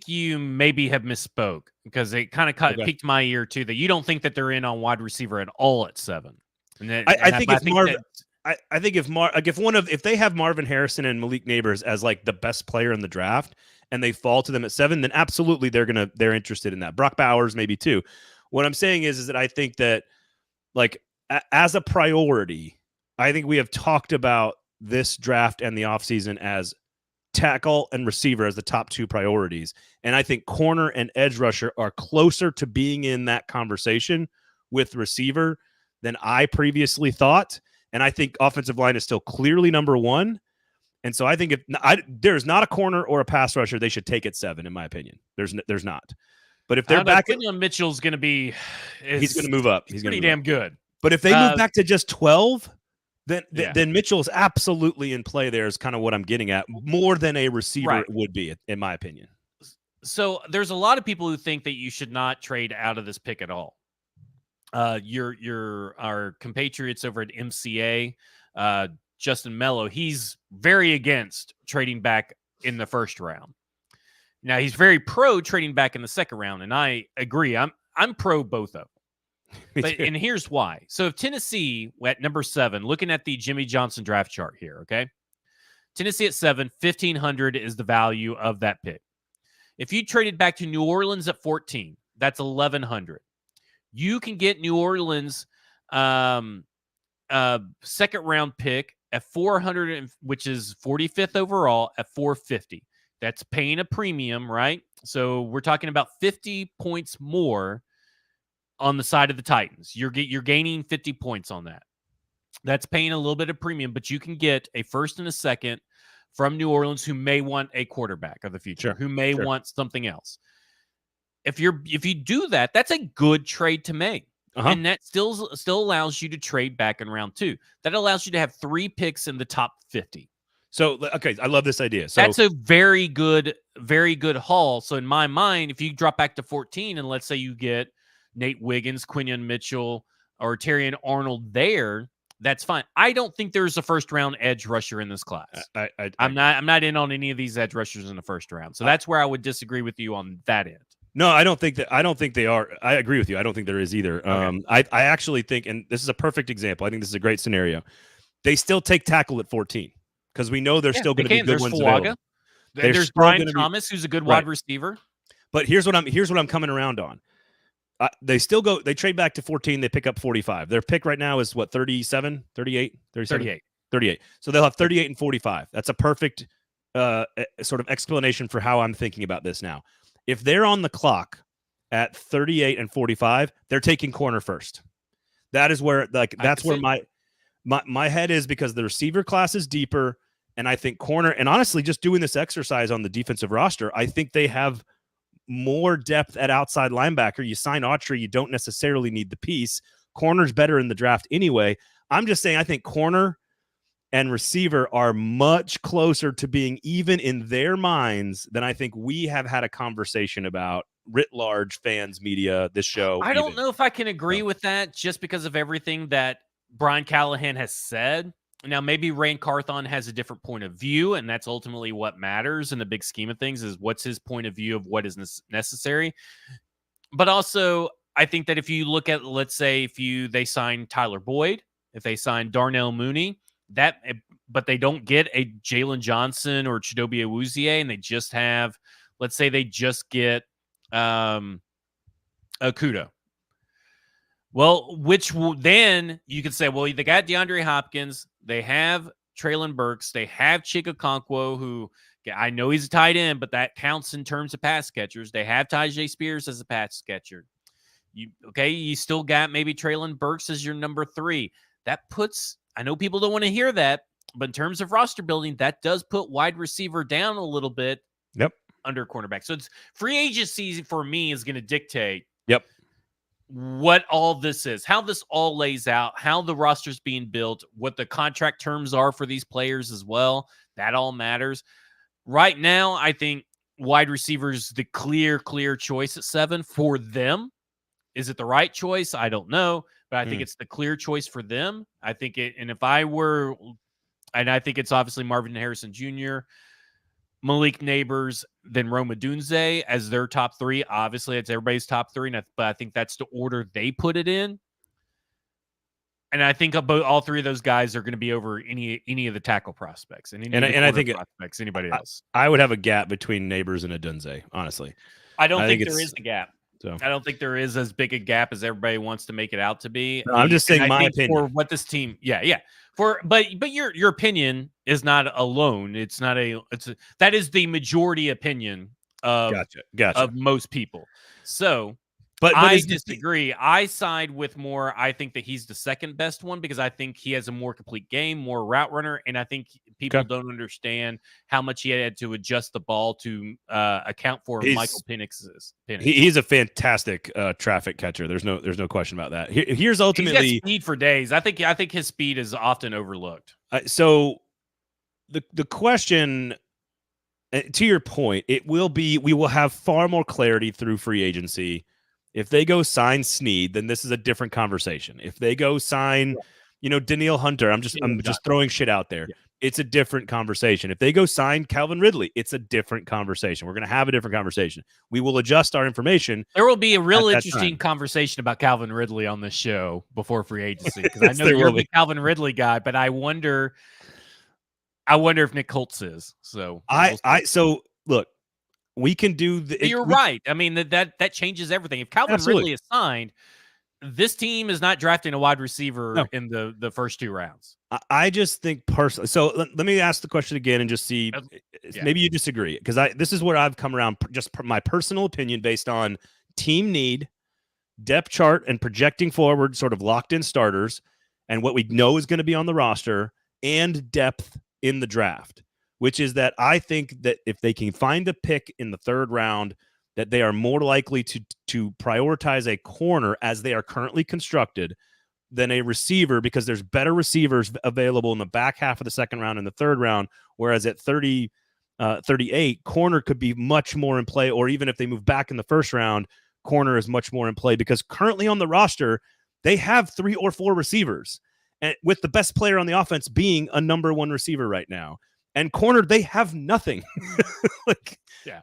S2: you maybe have misspoke, because it kind of piqued my ear too, that you don't think that they're in on wide receiver at all at 7.
S1: I think if they have Marvin Harrison and Malik Neighbors as the best player in the draft, and they fall to them at 7, then absolutely they're interested in that. Brock Bowers maybe too. What I'm saying is that I think that like as a priority, I think we have talked about this draft and the offseason as tackle and receiver as the top 2 priorities. And I think corner and edge rusher are closer to being in that conversation with receiver than I previously thought. And I think offensive line is still clearly number 1. And so I think if there's not a corner or a pass rusher, they should take at 7, in my opinion. There's not. But if they're back,
S2: Quinyon Mitchell's going to be,
S1: he's going to move up. He's
S2: pretty damn good.
S1: But if they move back to just 12, then Mitchell's absolutely in play there is kind of what I'm getting at, more than a receiver would be, in my opinion.
S2: So there's a lot of people who think that you should not trade out of this pick at all. Our compatriots over at MCA, Justin Mello, he's very against trading back in the first round. Now he's very pro trading back in the second round, and I agree. I'm pro both of them. And here's why. So if Tennessee at number 7, looking at the Jimmy Johnson draft chart here, okay? Tennessee at 7, 1,500 is the value of that pick. If you traded back to New Orleans at 14, that's 1,100. You can get New Orleans second round pick at 400, which is 45th overall at 450. That's paying a premium, right? So we're talking about 50 points more on the side of the Titans. You're gaining 50 points on that. That's paying a little bit of premium, but you can get a first and a second from New Orleans who may want a quarterback of the future, who may want something else. If you do that, that's a good trade to make. And that still allows you to trade back in round 2. That allows you to have 3 picks in the top 50.
S1: So, okay, I love this idea. So
S2: that's a very good haul. So in my mind, if you drop back to 14 and let's say you get Nate Wiggins, Quinyon Mitchell, or Terrion Arnold there, that's fine. I don't think there's a first-round edge rusher in this class. I'm not in on any of these edge rushers in the first round. So that's where I would disagree with you on that end.
S1: No, I don't think they are. I agree with you. I don't think there is either. Okay. I actually think, and this is a perfect example. I think this is a great scenario. They still take tackle at 14 because we know there's still going to be good ones available.
S2: There's Brian Thomas, who's a good wide receiver.
S1: But here's what I'm coming around on. They trade back to 14. They pick up 45. Their pick right now is what, 37, 38, 37? 38. So they'll have 38 and 45. That's a perfect sort of explanation for how I'm thinking about this now. If they're on the clock at 38 and 45, they're taking corner first. That is where that's where my head is, because the receiver class is deeper, and I think corner, and honestly, just doing this exercise on the defensive roster, I think they have more depth at outside linebacker. You sign Autry, you don't necessarily need the piece. Corner's better in the draft anyway. I'm just saying I think corner and receiver are much closer to being even in their minds than I think we have had a conversation about writ large, fans, media, this show.
S2: I don't know if I can agree with that just because of everything that Brian Callahan has said. Now, maybe Rain Carthon has a different point of view, and that's ultimately what matters in the big scheme of things, is what's his point of view of what is necessary. But also, I think that if you look at, let's say, they sign Tyler Boyd, if they sign Darnell Mooney, but they don't get a Jalen Johnson or Chidobe Awuzie, and they just have, let's say they just get Okudah. Well, then you could say, well, they got DeAndre Hopkins, they have Treylon Burks, they have Chig who I know he's a tight end, but that counts in terms of pass catchers. They have Tyjae Spears as a pass catcher. You still got maybe Treylon Burks as your number 3. That puts, I know people don't want to hear that, but in terms of roster building, that does put wide receiver down a little bit.
S1: Yep.
S2: Under cornerback. So it's free agency for me is going to dictate.
S1: Yep.
S2: What all this is, how this all lays out, how the roster's being built, what the contract terms are for these players as well. That all matters. Right now, I think wide receiver is the clear choice at 7 for them. Is it the right choice? I don't know, but I think it's the clear choice for them. I think it, and I think it's obviously Marvin Harrison Jr., Malik Neighbors, then Rome Odunze as their top 3. Obviously, it's everybody's top 3, but I think that's the order they put it in. And I think about all three of those guys are going to be over any of the tackle prospects and
S1: I think
S2: prospects, anybody else.
S1: I would have a gap between Neighbors and Odunze, honestly.
S2: I don't think there is a gap.
S1: So
S2: I don't think there is as big a gap as everybody wants to make it out to be.
S1: no, I'm just saying my opinion
S2: for what this team. Yeah. But your opinion is not alone. That is the majority opinion of
S1: gotcha.
S2: of most people. So.
S1: But
S2: I disagree. I side with more. I think that he's the second best one because I think he has a more complete game, more route runner, and I think people don't understand how much he had to adjust the ball to account for Michael Penix's.
S1: He's a fantastic traffic catcher. There's no question about that. Here's ultimately
S2: he's got speed for days. I think his speed is often overlooked.
S1: So the question, to your point, we will have far more clarity through free agency. If they go sign Snead, then this is a different conversation. If they go sign, Danielle Hunter, I'm just throwing shit out there. Yeah. It's a different conversation. If they go sign Calvin Ridley, it's a different conversation. We're going to have a different conversation. We will adjust our information.
S2: There will be a real interesting conversation about Calvin Ridley on this show before free agency because I know you're a big Calvin Ridley guy, but I wonder if Nick Holtz is. So
S1: so look. We can do the.
S2: You're right. I mean that changes everything. If Calvin Ridley is signed, this team is not drafting a wide receiver in the first two rounds.
S1: I just think personally. So let me ask the question again and just see. Maybe you disagree because this is where I've come around. Just my personal opinion based on team need, depth chart, and projecting forward, sort of locked in starters, and what we know is going to be on the roster and depth in the draft. Which is that I think that if they can find a pick in the third round, that they are more likely to prioritize a corner as they are currently constructed than a receiver because there's better receivers available in the back half of the second round and the third round, whereas at 38, corner could be much more in play, or even if they move back in the first round, corner is much more in play because currently on the roster, they have 3 or 4 receivers, and with the best player on the offense being a number 1 receiver right now. And corner, they have nothing.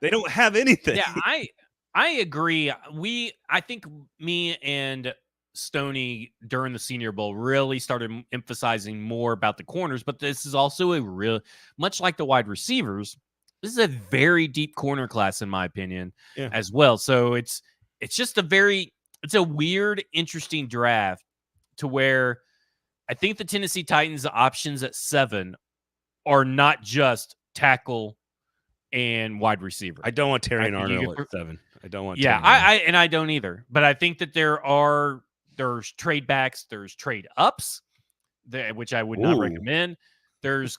S1: They don't have anything.
S2: Yeah, I agree. I think me and Stoney during the Senior Bowl really started emphasizing more about the corners, but this is also much like the wide receivers. This is a very deep corner class, in my opinion, as well. So it's just it's a weird, interesting draft to where I think the Tennessee Titans options at 7 are not just tackle and wide receiver.
S1: I don't want Terry and Arnold at 7. I don't want.
S2: Yeah, I don't either. But I think that there's trade backs, there's trade ups, which I would not recommend. There's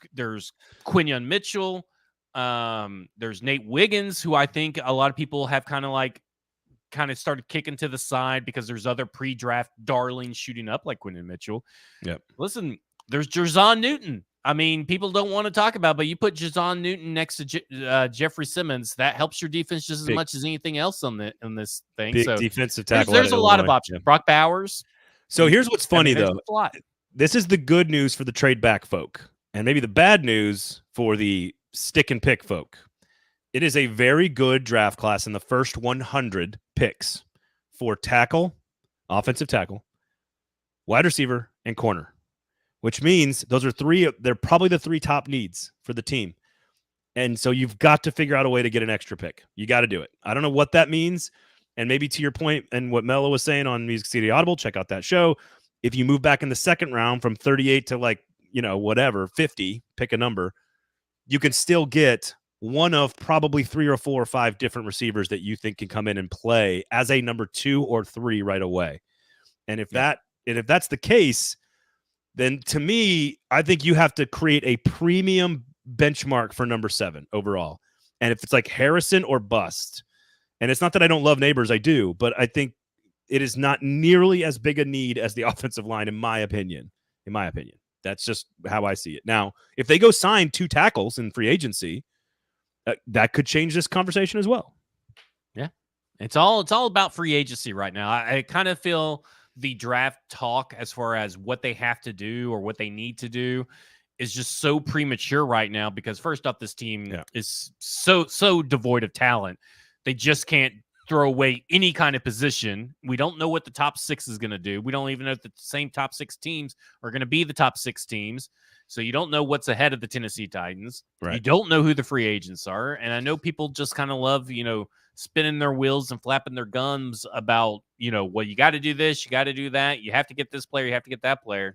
S2: Quinyon Mitchell. There's Nate Wiggins, who I think a lot of people have kind of started kicking to the side because there's other pre-draft darlings shooting up like Quinyon Mitchell.
S1: Yep.
S2: Listen, there's Jerzon Newton. I mean, people don't want to talk about, but you put Jerzon Newton next to Jeffery Simmons, that helps your defense just as much as anything else on this thing.
S1: Big defensive tackle.
S2: There's a lot of options. Yeah. Brock Bowers.
S1: So here's what's funny, though. This is the good news for the trade back folk, and maybe the bad news for the stick and pick folk. It is a very good draft class in the first 100 picks for tackle, offensive tackle, wide receiver, and corner. Which means they're probably the 3 top needs for the team. And so you've got to figure out a way to get an extra pick. You got to do it. I don't know what that means. And maybe to your point and what Mello was saying on Music City Audible, check out that show. If you move back in the second round from 38 to 50, pick a number, you can still get one of probably 3 or 4 or 5 different receivers that you think can come in and play as a number 2 or 3 right away. And if that's the case, then to me, I think you have to create a premium benchmark for number 7 overall. And if it's like Harrison or bust, and it's not that I don't love Neighbors, I do, but I think it is not nearly as big a need as the offensive line, in my opinion. That's just how I see it. Now, if they go sign 2 tackles in free agency, that could change this conversation as well.
S2: Yeah. It's all about free agency right now. I kind of feel the draft talk as far as what they have to do or what they need to do is just so premature right now because first off, this team is so devoid of talent. They just can't throw away any kind of position. We don't know what the top 6 is going to do. We don't even know if the same top 6 teams are going to be the top 6 teams. So you don't know what's ahead of the Tennessee Titans.
S1: Right.
S2: You don't know who the free agents are. And I know people just kind of love, spinning their wheels and flapping their gums about, well, you got to do this, you got to do that. You have to get this player, you have to get that player.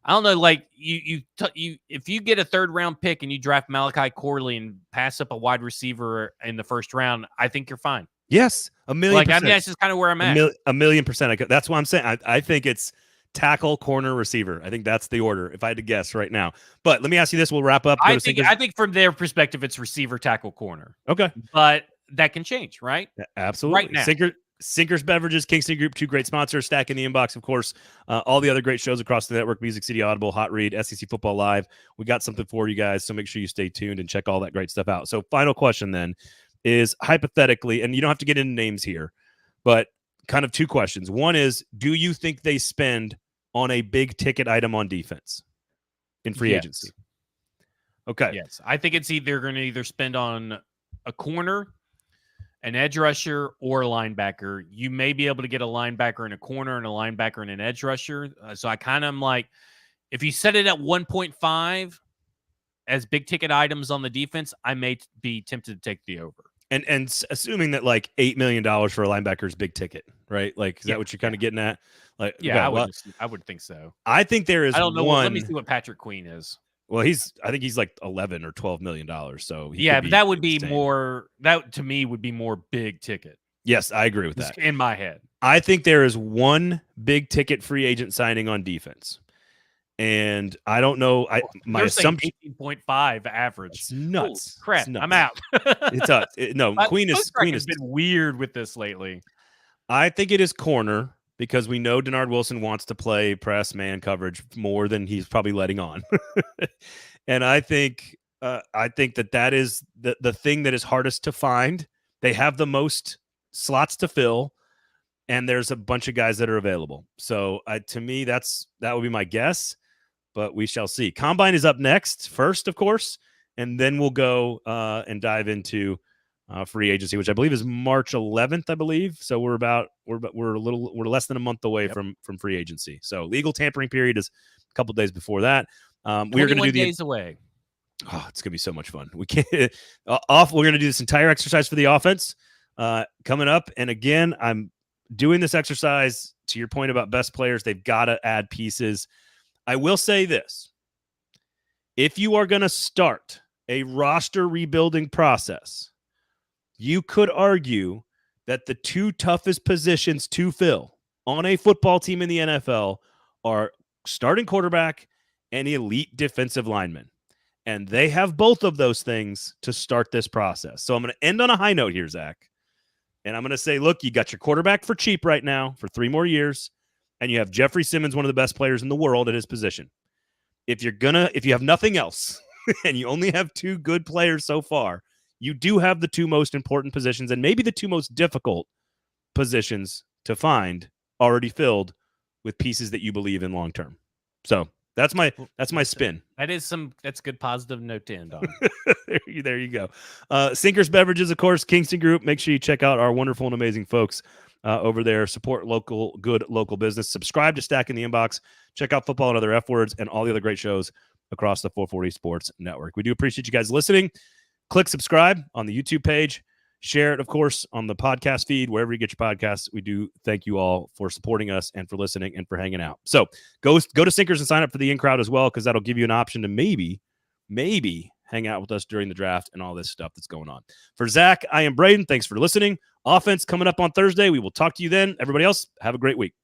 S2: I don't know, like if you get a 3rd round pick and you draft Malachi Corley and pass up a wide receiver in the 1st round, I think you're fine.
S1: Yes, 1,000,000%.
S2: Like, I mean, that's just kind of where I'm at.
S1: 1,000,000%. That's what I'm saying. I think it's tackle, corner, receiver. I think that's the order if I had to guess right now. But let me ask you this. We'll wrap up.
S2: I think from their perspective, it's receiver, tackle, corner.
S1: Okay.
S2: But that can change, right?
S1: Absolutely.
S2: Right now.
S1: Sinkers Beverages, Kingston Group, 2 great sponsors, Stack in the Inbox, of course, all the other great shows across the network, Music City Audible, Hot Read, SEC Football Live. We got something for you guys, so make sure you stay tuned and check all that great stuff out. So final question then is, hypothetically, and you don't have to get into names here, but kind of 2 questions. One is, do you think they spend on a big ticket item on defense in free agency? Okay.
S2: Yes. I think it's either going to spend on a corner, an edge rusher, or a linebacker. You may be able to get a linebacker and a corner and a linebacker and an edge rusher. So I kind of am like, if you set it at 1.5 as big ticket items on the defense, I may be tempted to take the over.
S1: And assuming that like $8 million for a linebacker is big ticket, right? Like, is that what you're kind of getting at? Like,
S2: yeah, I would think so.
S1: I think there is.
S2: I don't know.
S1: One,
S2: let me see what Patrick Queen is.
S1: Well, I think he's like 11 or $12 million. So
S2: but that would be more. That to me would be more big ticket.
S1: Yes, I agree with that.
S2: In my head,
S1: I think there is one big ticket free agent signing on defense, and I don't know. My assumption
S2: 18.5 average.
S1: It's nuts.
S2: Ooh, crap,
S1: it's nuts.
S2: I'm out.
S1: It's nuts. No, Queen has
S2: been weird with this lately.
S1: I think it is corner, because we know Denard Wilson wants to play press man coverage more than he's probably letting on. And I think that is the thing that is hardest to find. They have the most slots to fill, and there's a bunch of guys that are available. So to me, that would be my guess, but we shall see. Combine is up next first, of course, and then we'll go and dive into free agency, which I believe is March 11th, I believe. So we're less than a month away from free agency. So legal tampering period is a couple days before that. We're going to do
S2: days away.
S1: Oh, it's going to be so much fun. We can't off. We're going to do this entire exercise for the offense coming up. And again, I'm doing this exercise to your point about best players. They've got to add pieces. I will say this. If you are going to start a roster rebuilding process, you could argue that the 2 toughest positions to fill on a football team in the NFL are starting quarterback and elite defensive lineman. And they have both of those things to start this process. So I'm going to end on a high note here, Zach. And I'm going to say, look, you got your quarterback for cheap right now for 3 more years. And you have Jeffery Simmons, one of the best players in the world at his position. If you have nothing else and you only have 2 good players so far, you do have the 2 most important positions and maybe the 2 most difficult positions to find already filled with pieces that you believe in long term. So that's my spin.
S2: That's a good positive note to end on.
S1: There you go. Sinkers Beverages, of course, Kingston Group. Make sure you check out our wonderful and amazing folks over there. Support good local business. Subscribe to Stack in the Inbox. Check out Football and Other F Words and all the other great shows across the 440 Sports Network. We do appreciate you guys listening. Click subscribe on the YouTube page. Share it, of course, on the podcast feed, wherever you get your podcasts. We do thank you all for supporting us and for listening and for hanging out. So go to Sinkers and sign up for the in-crowd as well, because that'll give you an option to maybe hang out with us during the draft and all this stuff that's going on. For Zach, I am Braden. Thanks for listening. Offense coming up on Thursday. We will talk to you then. Everybody else, have a great week.